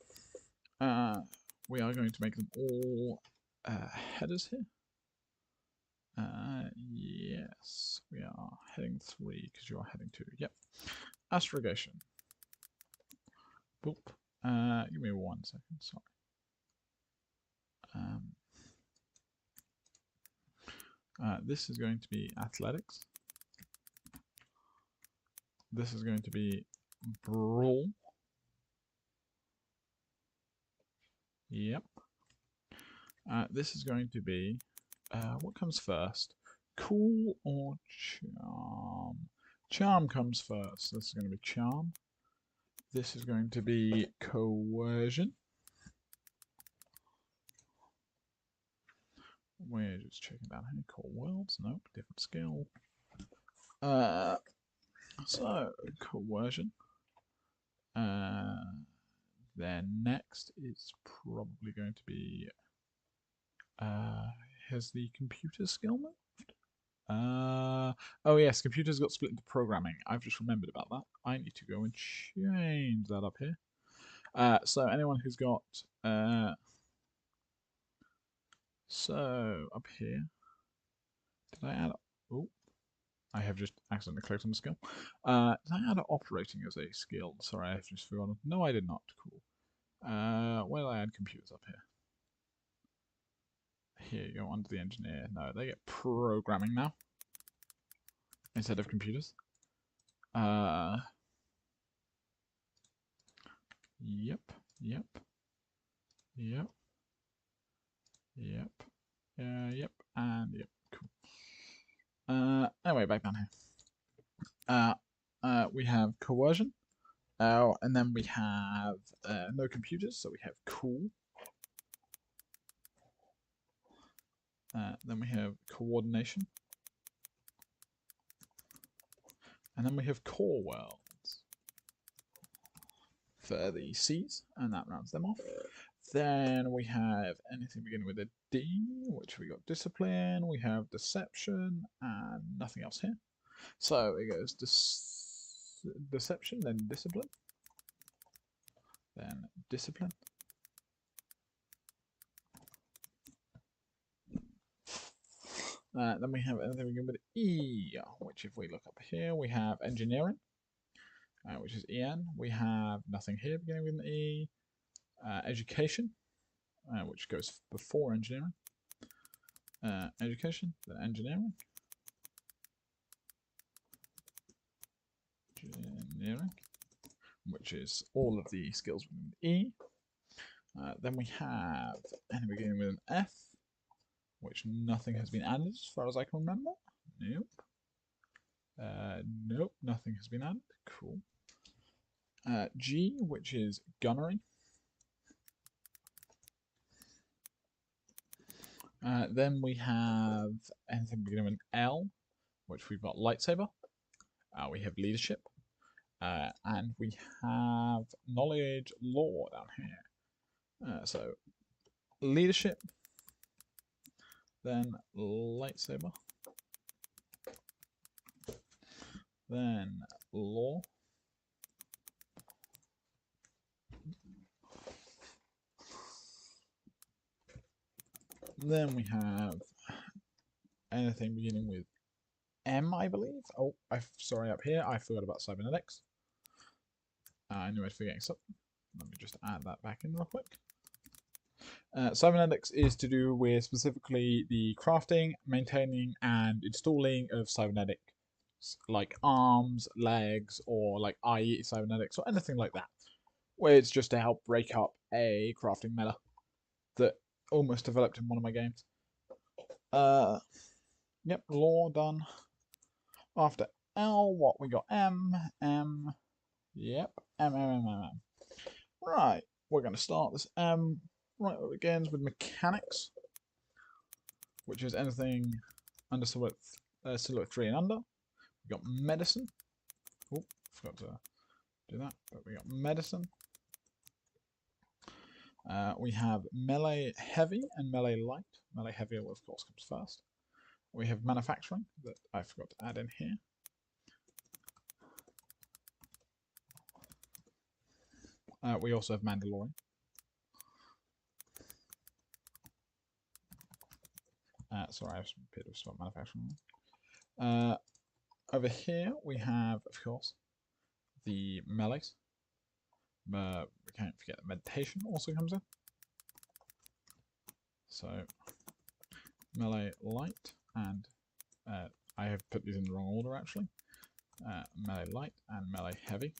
We are going to make them all headers here. Yes, we are heading 3 because you are heading 2. Yep. Astrogation. Boop. Give me 1 second. Sorry. This is going to be athletics. This is going to be brawl. Yep. This is going to be what comes first? Cool or charm? Charm comes first. This is going to be charm. This is going to be coercion. we're just checking down here. Core worlds, nope, different skill. So coercion. Then next is probably going to be. Has the computer skill moved? Oh yes, computers got split into programming. I've just remembered about that. I need to go and change that up here. So anyone who's got so up here, did I add? Oh, I have just accidentally clicked on the skill. Did I add operating as a skill? Sorry, I've just forgotten. No, I did not. Cool. Where did I add computers up here? Here you go, under the engineer. No, they get programming now instead of computers. Yep, yep, yep, yep, yep, and yep. Cool. Anyway, back down here. We have coercion. And then we have no computers, so we have cool. Then we have coordination. And then we have core worlds for the C's, and that rounds them off. Then we have anything beginning with a D, which we got discipline, we have deception, and nothing else here. So it goes deception, then discipline, then discipline. Then we have anything beginning with E, which if we look up here, we have engineering, which is EN. We have nothing here beginning with an E. Education, which goes before engineering. Education, then engineering. Engineering, which is all of the skills with an E. Then we have anything beginning with an F, which nothing has been added as far as I can remember. Nope. Nope, nothing has been added. Cool. G, which is gunnery. Then we have anything beginning with an L, which we've got lightsaber. We have leadership. And we have knowledge law down here. So leadership, then lightsaber, then law, then we have anything beginning with M, I believe. Oh, sorry, up here I forgot about cybernetics. I knew I was forgetting something. Let me just add that back in real quick. Cybernetics is to do with specifically the crafting, maintaining, and installing of cybernetics, like arms, legs, or like eye cybernetics, or anything like that. Where it's just to help break up a crafting meta that almost developed in one of my games. Yep, law done. After L, what we got? M. Yep, M. Right, we're going to start this M. Right, it begins with mechanics, which is anything under silhouette 3 and under. We got medicine. Oh, forgot to do that, but we got medicine. We have melee heavy and melee light. Melee heavy, of course, comes first. We have manufacturing that I forgot to add in here. We also have Mandalorian. Sorry, I have a bit of spot manufacturing. Over here we have, of course, the melees. We can't forget that meditation also comes in. So melee light and I have put these in the wrong order actually. Melee light and melee heavy,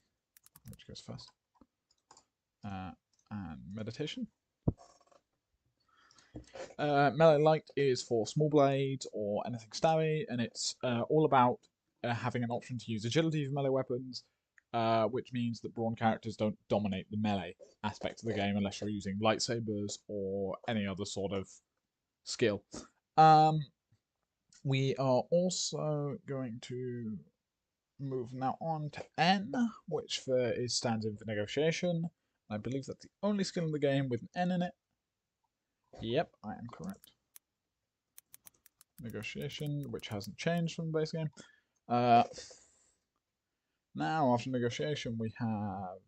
which goes first. And meditation. Melee light is for small blades or anything stabby, and it's all about having an option to use agility for melee weapons, which means that brawn characters don't dominate the melee aspect of the game unless you're using lightsabers or any other sort of skill. We are also going to move now on to N, which stands in for negotiation. I believe that's the only skill in the game with an N in it. Yep, I am correct. Negotiation, which hasn't changed from the base game. Now, after negotiation, we have...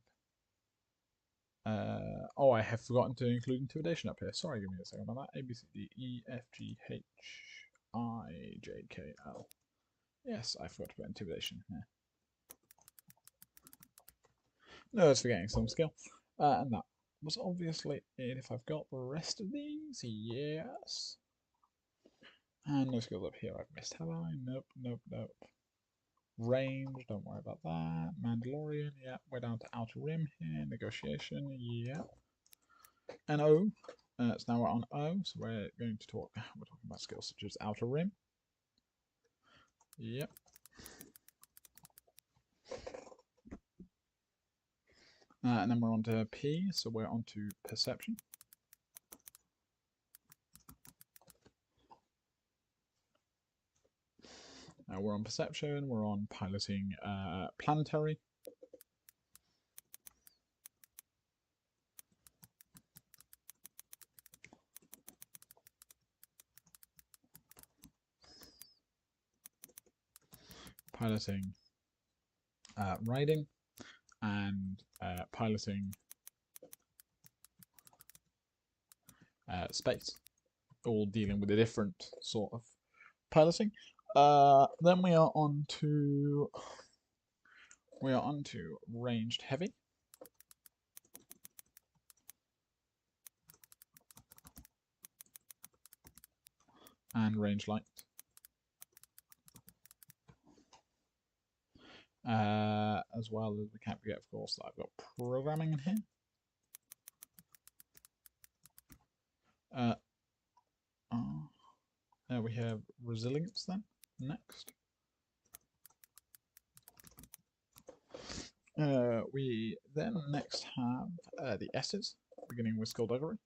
oh, I have forgotten to include intimidation up here. Sorry, give me a second on that. A, B, C, D, E, F, G, H, I, J, K, L. Yes, I forgot to put intimidation here. No, it's forgetting some skill. And that was obviously it. If I've got the rest of these, yes. And no skills up here I've missed, have I? Nope, nope, nope. Range, don't worry about that. Mandalorian, yeah. We're down to Outer Rim here. Negotiation, yeah. And O. So now we're on O, so we're talking about skills such as Outer Rim. Yep. And then we're on to P, so we're on to Perception. We're on Perception, we're on Piloting Planetary. Piloting Riding, and piloting space, all dealing with a different sort of piloting. Then we are on to ranged heavy. And range light. As well as we can't forget, of course, that I've got programming in here. We have resilience then, next. We then next have the S's, beginning with skullduggery.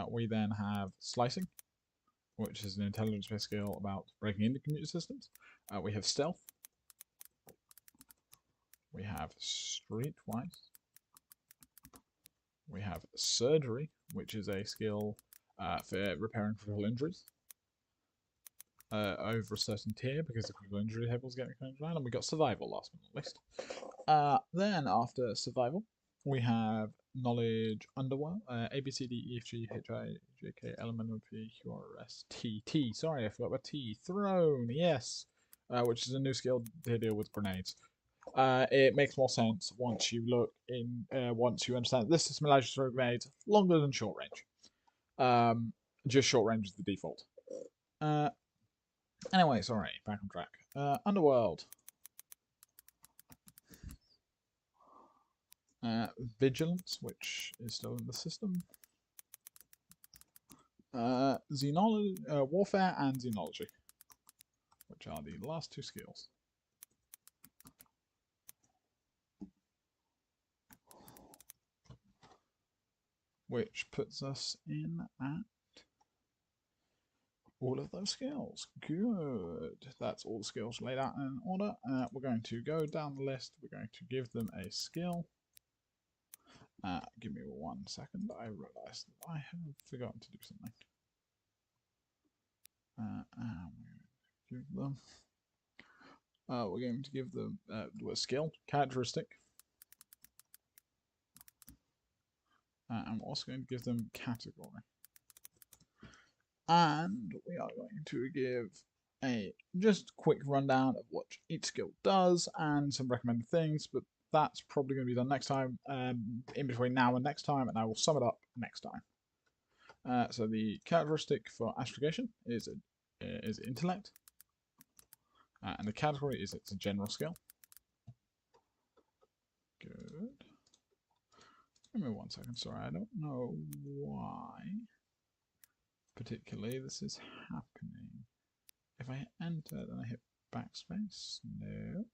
We then have slicing, which is an intelligence-based skill about breaking into computer systems. We have stealth. We have streetwise. We have surgery, which is a skill for repairing critical injuries over a certain tier, because the critical injury table is getting changed around. And we got survival, last but not least. Then after survival, we have knowledge underworld, A, B, C, D, E, F, G, H, I, J, K, L, M, N, P, Q, R, S, T, T. Sorry, I forgot about T. Thrown, yes. Which is a new skill to deal with grenades. It makes more sense once you look in, once you understand this system allows you to throw grenades longer than short range. Just short range is the default. Anyway, sorry, back on track. Underworld. Vigilance, which is still in the system. Xenology, Warfare and Xenology, which are the last two skills. Which puts us in at all of those skills. Good. That's all the skills laid out in order. We're going to go down the list. We're going to give them a skill. Give me 1 second. I realised that I have forgotten to do something. We're going to give them a skill, characteristic. And we're also going to give them category. And we are going to give a just quick rundown of what each skill does and some recommended things, but that's probably going to be done next time, in between now and next time, and I will sum it up next time. So the characteristic for astrogation is intellect, and the category is it's a general skill. Good. Give me 1 second, sorry, I don't know why particularly this is happening. If I enter, then I hit backspace. Nope.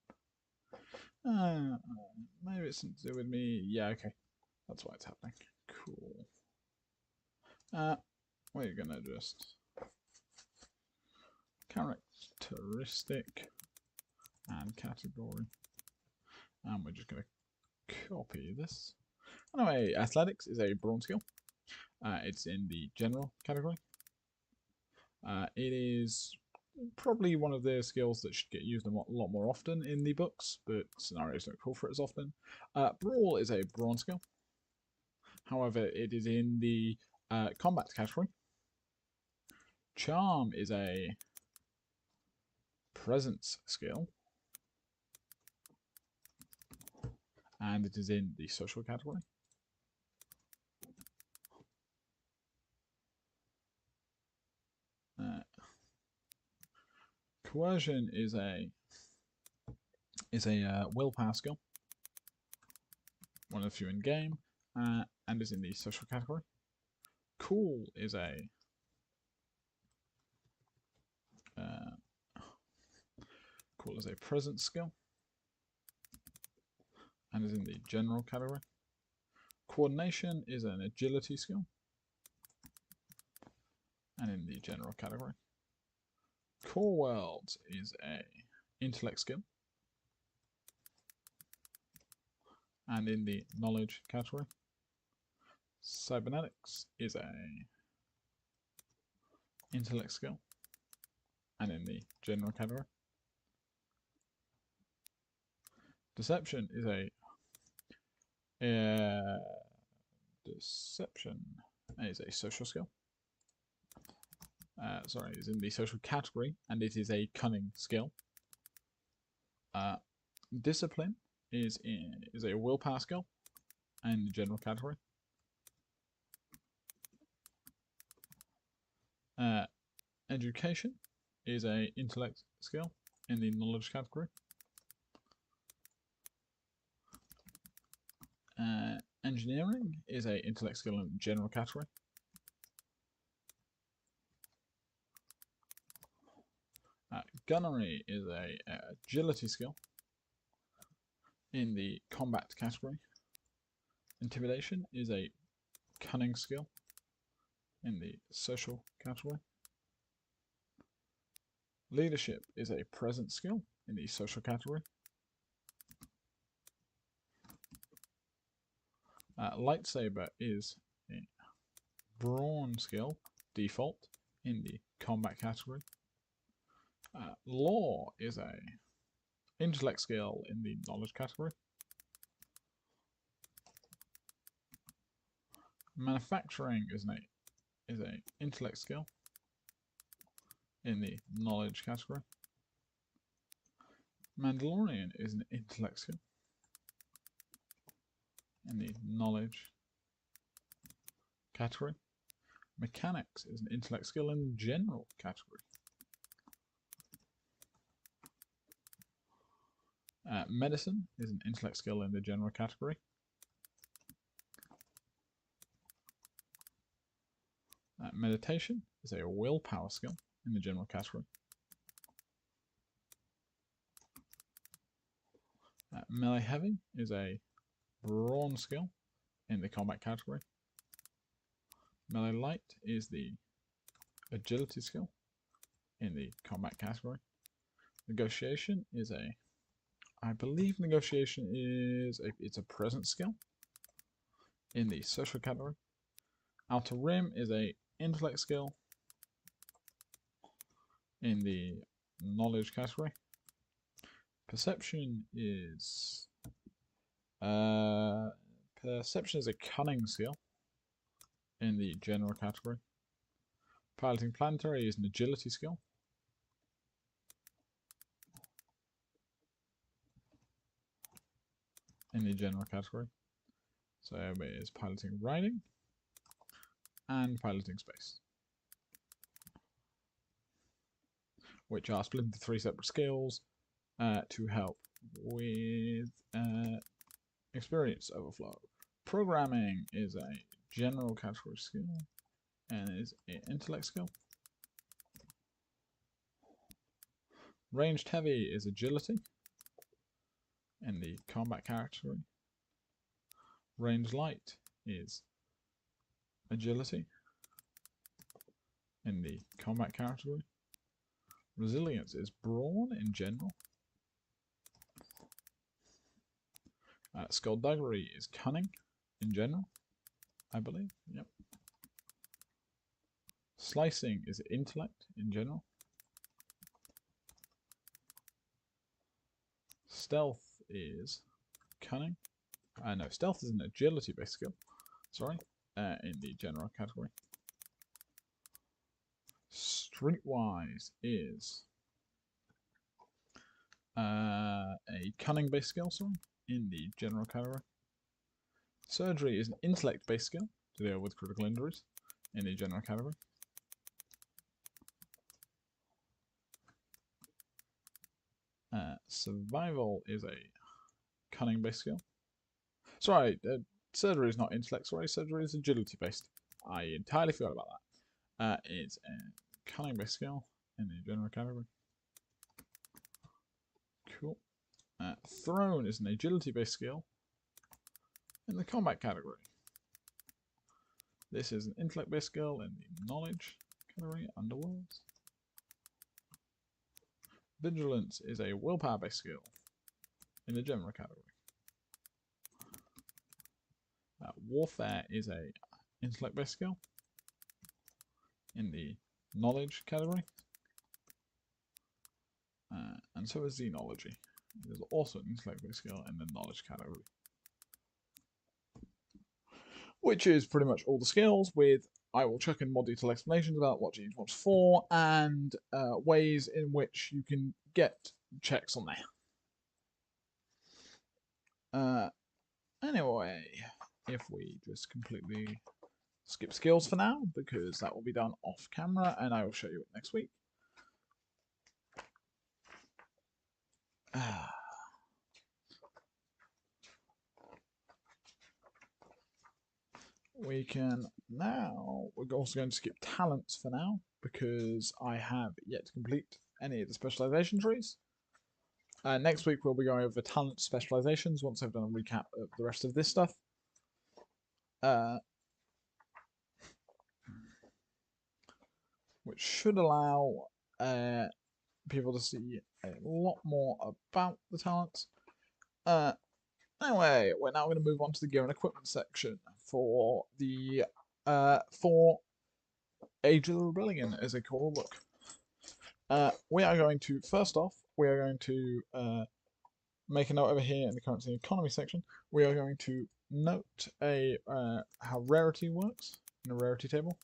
Maybe it's something to do with me. Yeah, okay. That's why it's happening. Cool. We're gonna just characteristic and category. And we're just gonna copy this. Anyway, athletics is a bronze skill. It's in the general category. It is probably one of the skills that should get used a lot more often in the books, but scenarios don't call for it as often. Brawl is a bronze skill. However, it is in the combat category. Charm is a presence skill. And it is in the social category. Coercion is a willpower skill, one of the few in game, and is in the social category. Cool is a presence skill, and is in the general category. Coordination is an agility skill, and in the general category. Core Worlds is a intellect skill, and in the knowledge category. Cybernetics is a intellect skill, and in the general category. Deception is a social skill. Is in the social category, and it is a cunning skill. Discipline is a willpower skill, and in the general category. Education is a intellect skill in the knowledge category. Engineering is a intellect skill in the general category. Gunnery is a agility skill in the combat category. Intimidation is a cunning skill in the social category. Leadership is a presence skill in the social category. Lightsaber is a brawn skill, default, in the combat category. Law is a intellect skill in the knowledge category. Manufacturing is a intellect skill in the knowledge category. Mandalorian is an intellect skill in the knowledge category. Mechanics is an intellect skill in the general category. Medicine is an intellect skill in the general category. Meditation is a willpower skill in the general category. Melee heavy is a brawn skill in the combat category. Melee light is the agility skill in the combat category. Negotiation is I believe negotiation is it's a presence skill in the social category. Outer Rim is a intellect skill in the knowledge category. Perception is a cunning skill in the general category. Piloting planetary is an agility skill. In the general category. So it is piloting riding and piloting space, which are split into 3 separate skills to help with experience overflow. Programming is a general category skill and is an intellect skill. Ranged heavy is agility in the combat category. Range light is agility in the combat category. Resilience is brawn in general. Skullduggery is cunning in general, I believe. Yep. Slicing is intellect in general. Stealth is cunning. No, stealth is an agility-based skill. Sorry, in the general category. Streetwise is a cunning-based skill, sorry, in the general category. Surgery is an intellect-based skill to deal with critical injuries in the general category. Survival is a cunning-based skill. Sorry, surgery is not intellect, sorry, surgery is agility-based. I entirely forgot about that. It's a cunning-based skill in the general category. Cool. Thrown is an agility-based skill in the combat category. This is an intellect-based skill in the knowledge category, underworlds. Vigilance is a willpower-based skill in the general category. Warfare is a intellect-based skill in the knowledge category. And so is xenology. It is also an intellect-based skill in the knowledge category. Which is pretty much all the skills, with I will chuck in more detailed explanations about what each one's for and ways in which you can get checks on there. Anyway, if we just completely skip skills for now, because that will be done off camera and I will show you it next week. We can now, we're also going to skip talents for now, because I have yet to complete any of the specialization trees. Next week we'll be going over talent specializations once I've done a recap of the rest of this stuff. Which should allow people to see a lot more about the talents. Anyway, we're now going to move on to the gear and equipment section for the for Age of the Rebellion, as they call the book. We are going to, first off, we are going to make a note over here in the currency economy section. We are going to note how rarity works in a rarity table.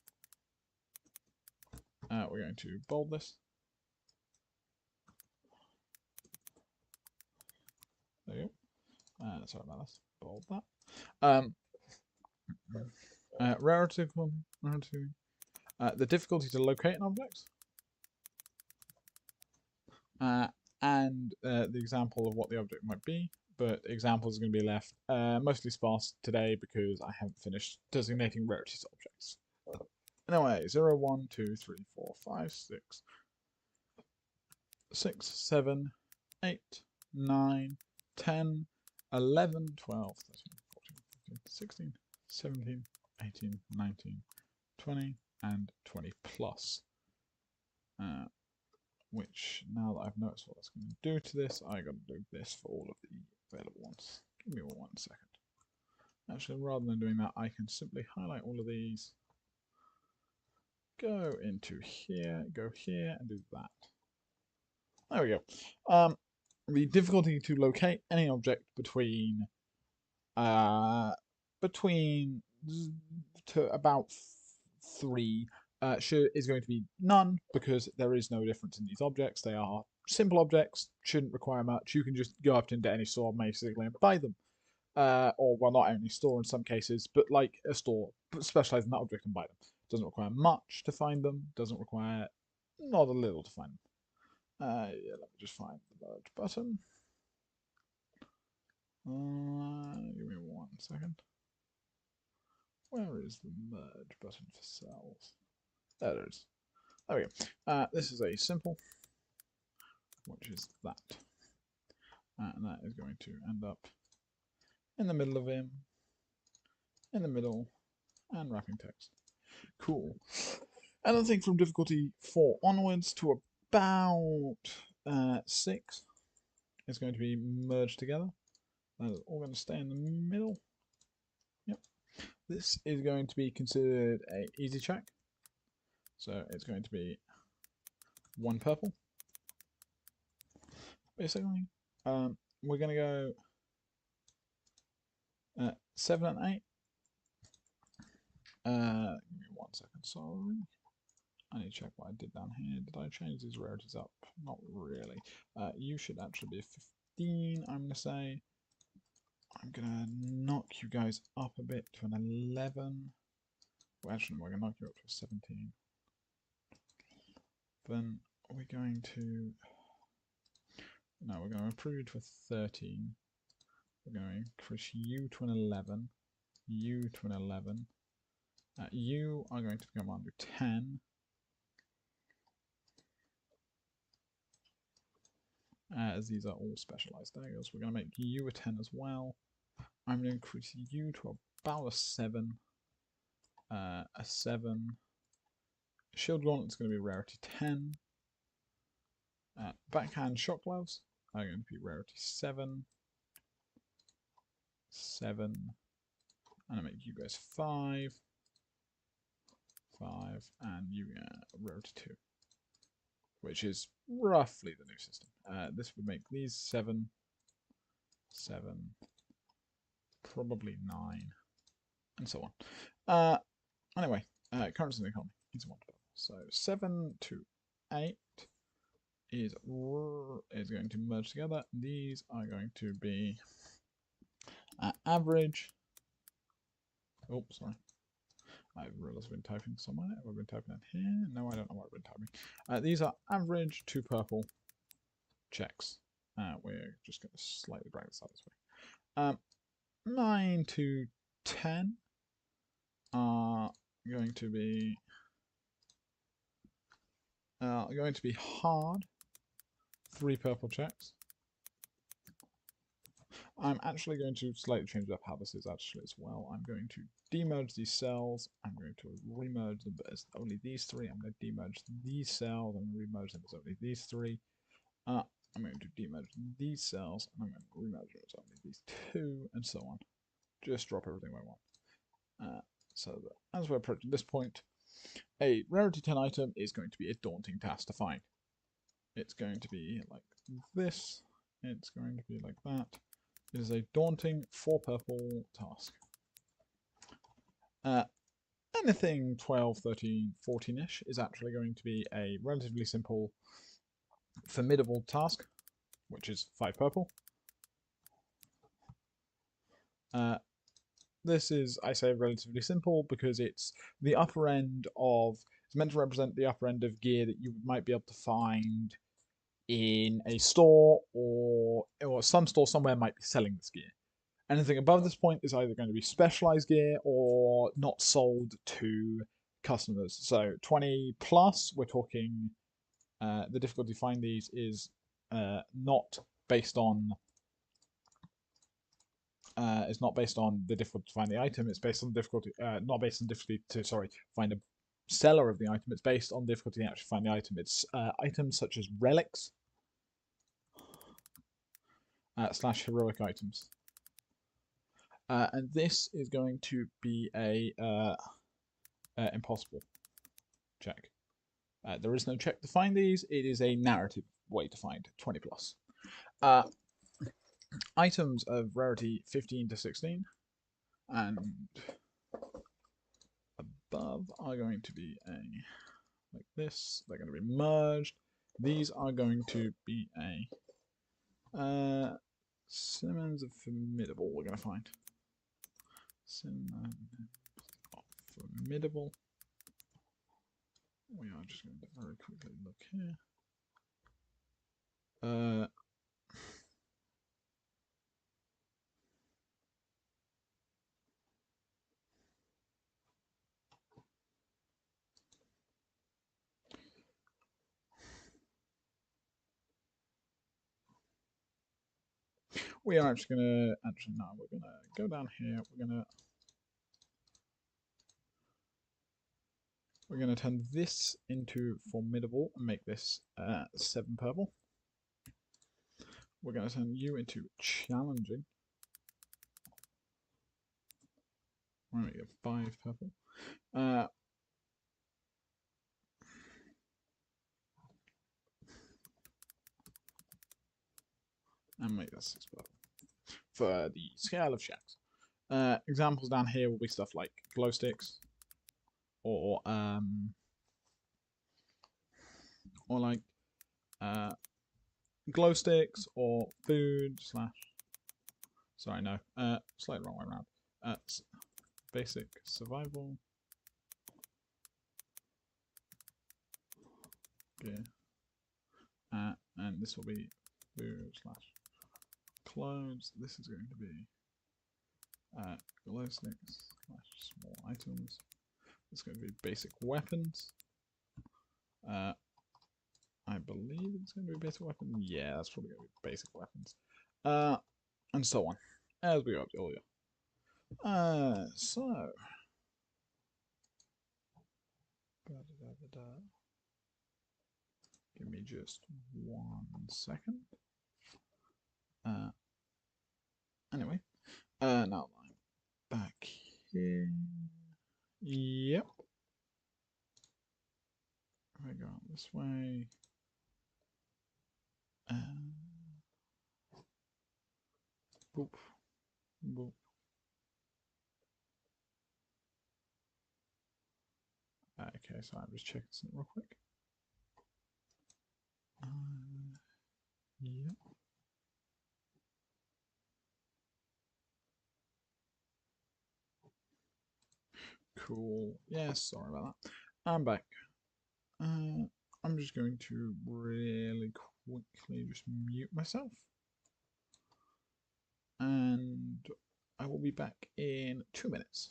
We're going to bold this. There you go. Sorry about this. Bold that. Rarity. The difficulty to locate an object. And the example of what the object might be. But examples are going to be left mostly sparse today because I haven't finished designating rarities objects. Anyway, 0, 1, 2, 3, 4, 5, 6, 7, 8, 9, 10, 11, 12, 13, 14, 15, 16, 17, 18, 19, 20, and 20 plus. Which, now that I've noticed what that's going to do to this, I got to do this for all of the available ones. Give me 1 second. Actually, rather than doing that, I can simply highlight all of these, go into here, go here, and do that. There we go. The difficulty to locate any object between to about 3 is going to be none, because there is no difference in these objects. They are simple objects, shouldn't require much. You can just go up into any store basically and buy them. Or, well, not only store in some cases, but like a store, specialize in that object and buy them. Doesn't require much to find them, doesn't require not a little to find them. Yeah, let me just find the merge button. Give me 1 second. Where is the merge button for cells? There it is. There we go. This is a simple, which is that. And that is going to end up in the middle of him, in the middle, and wrapping text. Cool. Anything from difficulty 4 onwards to about 6 is going to be merged together. That is all going to stay in the middle. Yep. This is going to be considered a easy check. So it's going to be 1 purple. Basically, we're going to go 7 and 8. Give me 1 second, sorry. I need to check what I did down here. Did I change these rarities up? Not really. You should actually be a 15, I'm going to say. I'm going to knock you guys up a bit to an 11. Well, actually, we're going to knock you up to a 17. Then we're going to... No, we're going to improve you to a 13. We're going to increase you to an 11. You to an 11. You are going to become under 10. As these are all specialized daggers, we're going to make you a 10 as well. I'm going to increase you to about a 7. A 7. Shield Gauntlet's going to be rarity 10. Backhand Shock Gloves are going to be rarity 7. 7. And I make you guys 5. 5. And you rarity 2. Which is roughly the new system. This would make these 7. 7. Probably 9. And so on. Anyway, currency in the economy. He's one. So 7 to 8 is going to merge together. These are going to be average. Oh, sorry. I realised I've been typing somewhere. Have I been typing in here? No, I don't know what I've been typing. These are average to purple checks. We're just going to slightly drag this out this way. 9 to 10 are going to be hard. 3 purple checks. I'm actually going to slightly change up how this is actually as well. I'm going to demerge these cells. I'm going to remerge them as only these 3. I'm going to demerge these cells and remerge them as only these 3. I'm going to demerge these cells and I'm going to remerge them as only these 2, and so on. Just drop everything I want. So that as we're approaching this point, a rarity 10 item is going to be a daunting task to find. It's going to be like this. It's going to be like that. It is a daunting 4 purple task. Anything 12, 13, 14-ish is actually going to be a relatively simple, formidable task, which is 5 purple. This is, I say, relatively simple because it's the upper end of, it's meant to represent the upper end of gear that you might be able to find in a store or some store somewhere might be selling this gear. Anything above this point is either going to be specialized gear or not sold to customers. So 20 plus, we're talking the difficulty to find these is not based on the difficulty to find the item. It's based on difficulty, not based on difficulty to find a seller of the item. It's based on difficulty to actually find the item. It's items such as relics / heroic items. And this is going to be a impossible check. There is no check to find these. It is a narrative way to find 20 plus. Items of rarity 15 to 16 and above are going to be like this. They're going to be merged. These are going to be a Cinnamons of Formidable we're going to find. Cinnamon of Formidable. We are just going to very quickly look here. we are actually going to, no, we're going to go down here. We're going to turn this into formidable and make this 7 purple. We're going to turn you into challenging. We're going to make it 5 purple. And make that 6 purple. For the scale of shacks. Examples down here will be stuff like glow sticks, or like glow sticks, or food slash. Sorry, no. Slightly wrong way around. Basic survival. Okay. And this will be food slash clothes. This is going to be glow sticks slash small items. It's going to be basic weapons. I believe it's going to be basic weapons. Yeah, that's probably going to be basic weapons. And so on, as we go up earlier. So. Give me just 1 second. Anyway, now I'm back here. Yep. We go this way. Boop. Boop. Okay, so I'm just checking something real quick. Yep. Cool. Yeah, sorry about that. I'm back. I'm just going to really quickly just mute myself. And I will be back in 2 minutes.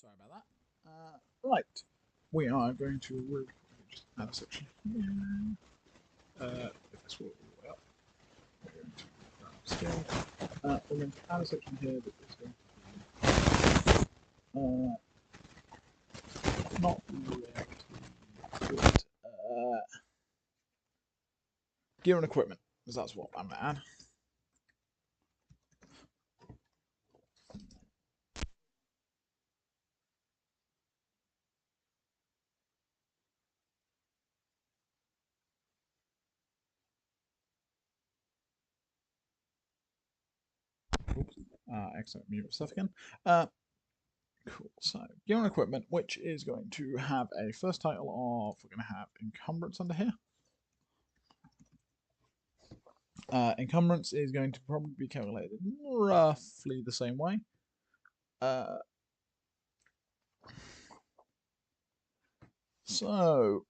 Sorry about that. Right, we are going to just add a section here. If this will work, we're going to scale. We're going to add a section here that is going to be not really gear and equipment, because that's what I'm going to add. Excellent, mute stuff again. Cool. So, gear and equipment, which is going to have a first title of, we're going to have encumbrance under here. Encumbrance is going to probably be calculated roughly the same way. So,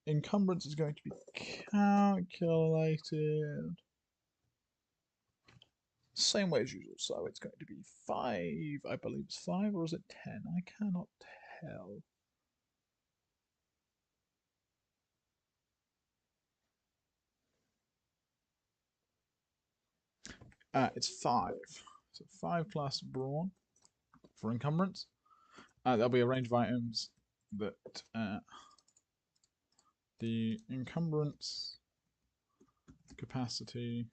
encumbrance is going to be calculated same way as usual. So it's going to be 5, I believe it's 5, or is it 10? I cannot tell. It's 5. So 5 plus brawn for encumbrance. There'll be a range of items that the encumbrance capacity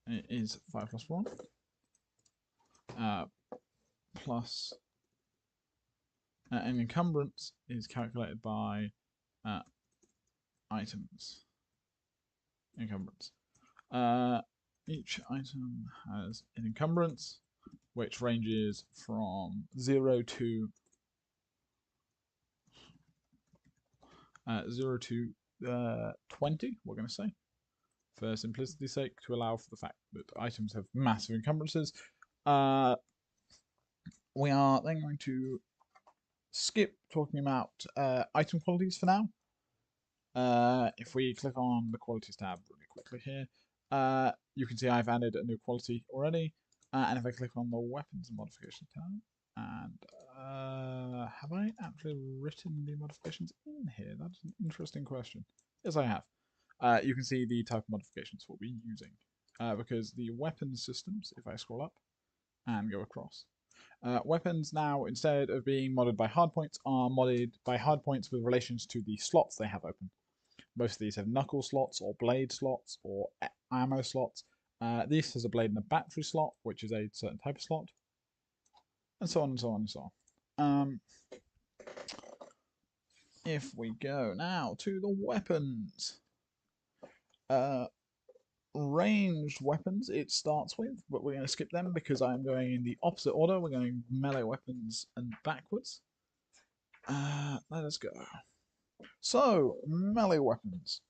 is 5 plus brawn. plus an encumbrance is calculated by items encumbrance. Each item has an encumbrance which ranges from 0 to 20, we're going to say, for simplicity's sake, to allow for the fact that items have massive encumbrances. We are then going to skip talking about item qualities for now. If we click on the qualities tab really quickly here, you can see I've added a new quality already. And if I click on the weapons modification tab, and have I actually written the modifications in here? That's an interesting question. Yes, I have. You can see the type of modifications we'll be using. Because the weapons systems, if I scroll up and go across, weapons now, instead of being modded by hardpoints, are modded by hardpoints with relations to the slots they have open. Most of these have knuckle slots or blade slots or ammo slots. This has a blade and a battery slot, which is a certain type of slot, and so on and so on and so on. If we go now to the weapons, ranged weapons it starts with, but we're going to skip them because I'm going in the opposite order. We're going melee weapons and backwards. Let us go. So, melee weapons.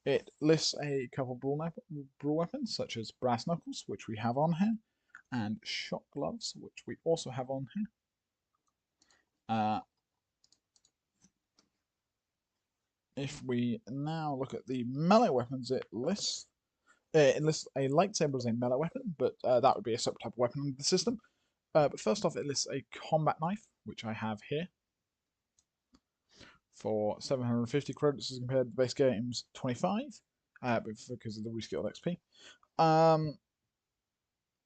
It lists a couple of brawl weapons, such as brass knuckles, which we have on here, and shock gloves, which we also have on here. If we now look at the melee weapons, it lists a lightsaber as a melee weapon, but that would be a separate type of weapon in the system. But first off, it lists a combat knife, which I have here, for 750 credits as compared to the base game's 25, because of the reskilled XP.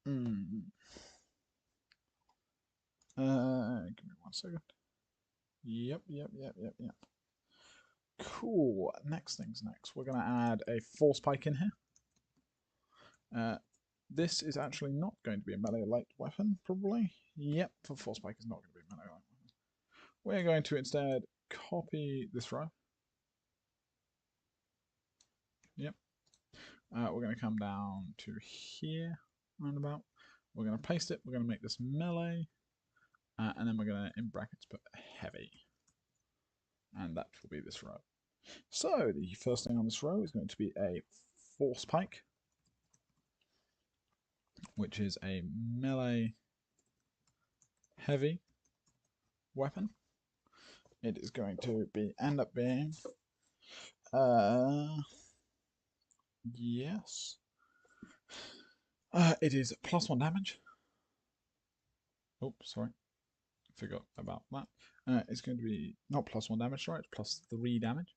Give me 1 second. Yep. Cool. Next thing's next. We're going to add a force pike in here. This is actually not going to be a melee light weapon, probably. Yep, the force pike is not going to be a melee light weapon. We're going to instead copy this row. Yep. We're going to come down to here, roundabout. We're going to paste it. We're going to make this melee. And then we're going to, in brackets, put heavy. And that will be this row. So, the first thing on this row is going to be a force pike, which is a melee heavy weapon. It is going to end up being yes. It is +1 damage. Oops, sorry. Forgot about that. It's going to be not +1 damage, sorry, it's +3 damage.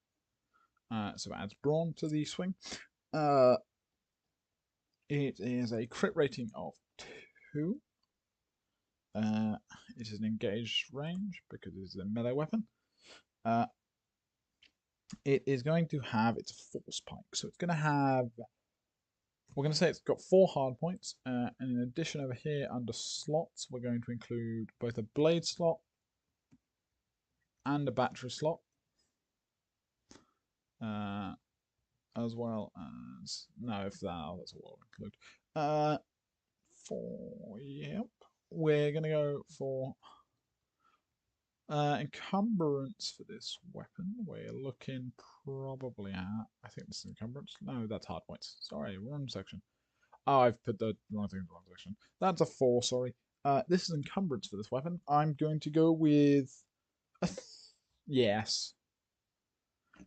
So it adds brawn to the swing. It is a crit rating of 2. It is an engaged range because it is a melee weapon. It is going to have its force pike. So it's going to have, we're going to say it's got 4 hard points. And in addition over here under slots, we're going to include both a blade slot and a battery slot. As well as, no, if that's what we'll include. Yep. We're going to go for encumbrance for this weapon. We're looking probably at, I think this is encumbrance. No, that's hard points. Sorry, wrong section. Oh, I've put the wrong thing in the wrong section. That's a 4, sorry. This is encumbrance for this weapon. I'm going to go with a yes.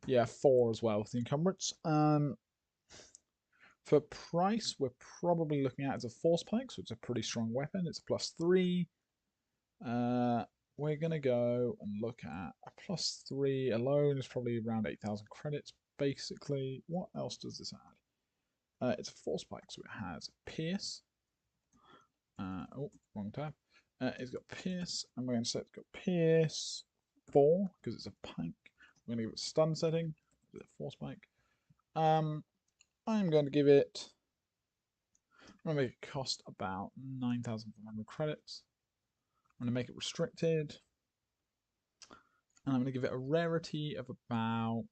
Yeah, 4 as well with the encumbrance. For price, we're probably looking at it as a force pike, so it's a pretty strong weapon. It's a +3. We're going to go and look at a +3 alone is probably around 8,000 credits, basically. What else does this add? It's a force pike, so it has pierce. Oh, wrong tab. It's got pierce, and we're going to say it's got pierce 4, because it's a pike. We're going to give it stun setting, it's a force pike. I'm going to give it, I'm going to make it cost about 9,500 credits. I'm going to make it restricted. And I'm going to give it a rarity of about...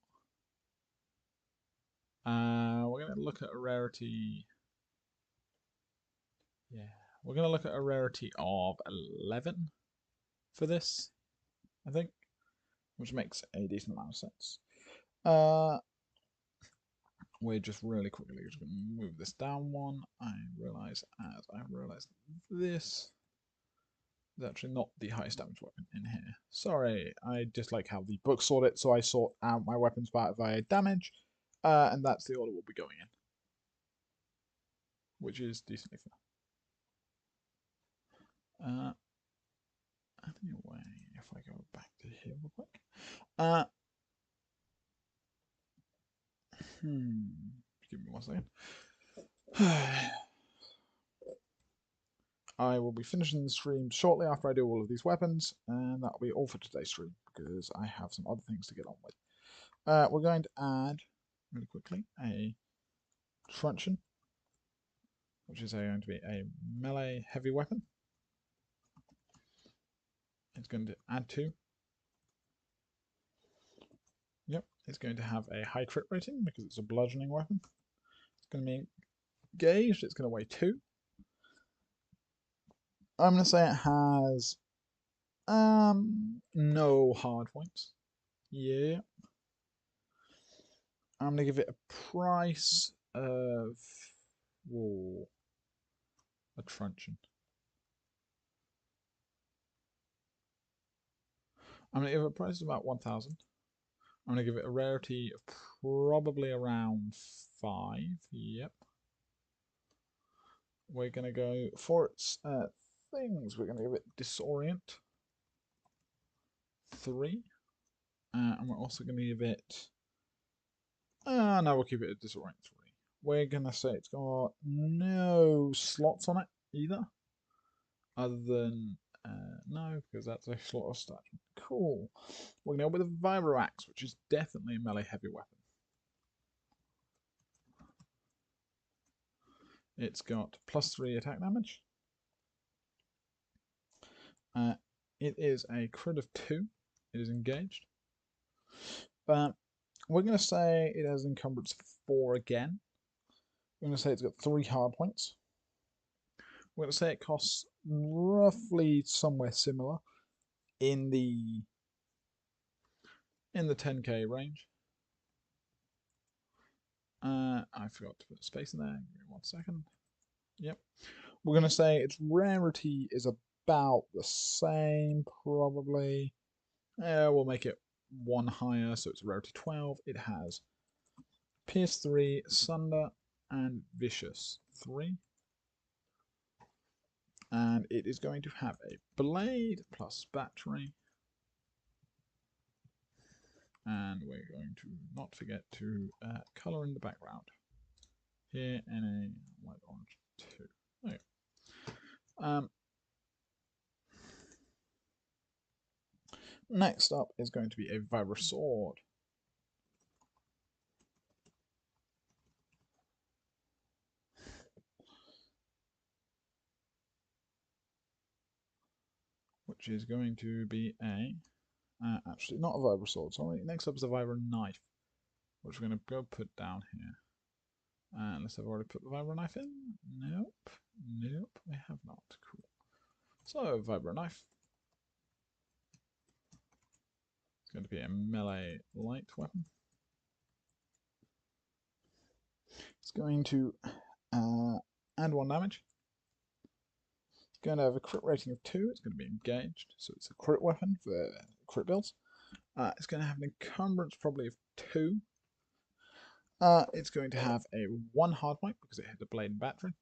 we're going to look at a rarity... Yeah, we're going to look at a rarity of 11 for this, I think, which makes a decent amount of sense. We're just really quickly just going to move this down one. I realised this is actually not the highest damage weapon in here. Sorry, I just like how the book sorted it, so I sort out my weapons via damage, and that's the order we'll be going in, which is decently fair. Anyway, if I go back to here real quick. Give me 1 second. I will be finishing the stream shortly after I do all of these weapons, and that'll be all for today's stream, because I have some other things to get on with. We're going to add, really quickly, a truncheon, which is going to be a melee heavy weapon. It's going to add 2. Yep, it's going to have a high crit rating, because it's a bludgeoning weapon. It's going to be engaged, it's going to weigh 2. I'm going to say it has no hard points. Yeah. I'm going to give it a price of a truncheon. I'm going to give it a price of about 1,000. I'm going to give it a rarity of probably around 5. Yep. We're going to go for its things. We're going to give it disorient 3. And we're also going to give it... no, we'll keep it at disorient 3. We're going to say it's got no slots on it either. Other than... no, because that's a slot of stat. Cool. We're going to go with a Vibro Axe, which is definitely a melee heavy weapon. It's got +3 attack damage. It is a crit of 2. It is engaged. But we're going to say it has encumbrance 4 again. We're going to say it's got 3 hard points. We're going to say it costs roughly somewhere similar in the 10k range. I forgot to put a space in there. Give me 1 second. Yep. We're going to say its rarity is about the same, probably. We'll make it 1 higher, so it's a rarity 12. It has Pierce 3, Sunder, and Vicious 3. And it is going to have a blade plus battery. And we're going to not forget to colour in the background. Here in a light orange 2. There you go. Next up is going to be a Vibro Sword. Which is going to be a... actually, not a Vibro Sword, sorry. Next up is a Vibro Knife, which we're going to go put down here. Unless I've already put the Vibro Knife in? Nope. Nope, I have not. Cool. So, Vibro Knife. It's going to be a melee light weapon. It's going to add 1 damage. It's going to have a crit rating of 2. It's going to be engaged, so it's a crit weapon for crit builds. It's going to have an encumbrance probably of 2. It's going to have a 1 hard point because it has a blade and battery.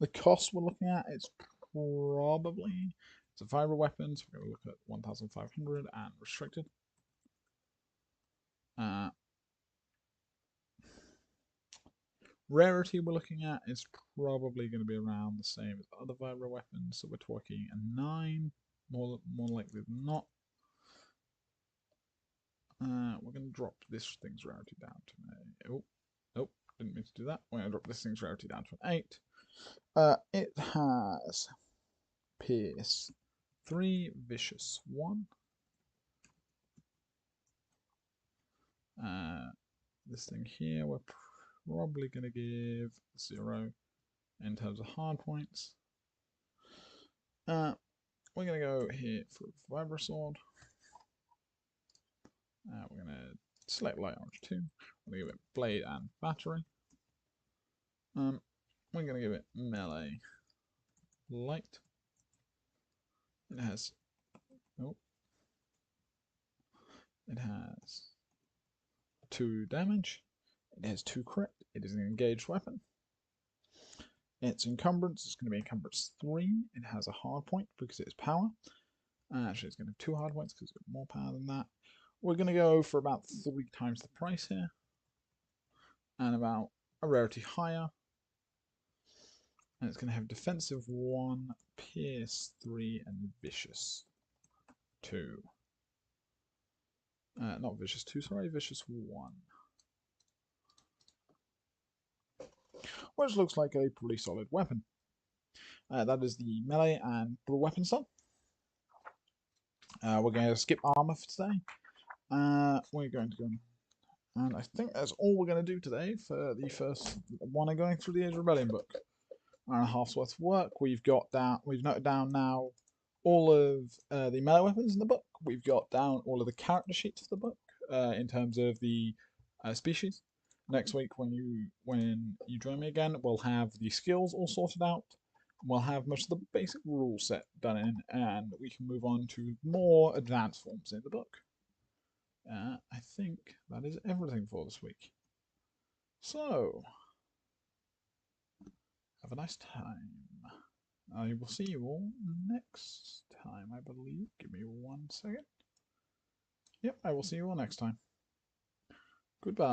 The cost we're looking at is probably... It's a Vibro weapon, so we're going to look at 1,500 and restricted. Rarity we're looking at is probably going to be around the same as other Vibro weapons, so we're talking a 9, more likely than not. We're going to drop this thing's rarity down to a... Oh, didn't mean to do that. We're going to drop this thing's rarity down to an 8. It has Pierce 3, Vicious 1. This thing here, we're probably going to give 0 in terms of hard points. We're going to go here for Vibra Sword. We're going to select Light Orange 2. We're going to give it Blade and Battery. We're going to give it Melee Light. It has... Oh. It has 2 damage. It has 2 crit. It is an engaged weapon. Its encumbrance is going to be encumbrance 3. It has a hard point because it is power. Actually, it's going to have 2 hard points because it's got more power than that. We're going to go for about 3 times the price here. And about a rarity higher. And it's going to have defensive 1, pierce 3, and vicious 2. Not vicious 2, sorry, vicious 1. Which looks like a pretty solid weapon. That is the melee and the weapon style. We're going to skip armor for today. We're going to go, and I think that's all we're going to do today for the first one of going through the Age of Rebellion book. Hour and a half's worth of work. We've noted down now all of the melee weapons in the book. We've got down all of the character sheets of the book in terms of the species. Next week, when you join me again, we'll have the skills all sorted out. We'll have most of the basic rule set done in, and we can move on to more advanced forms in the book. I think that is everything for this week. So, have a nice time. I will see you all next time, I believe. Give me 1 second. Yep, I will see you all next time. Goodbye.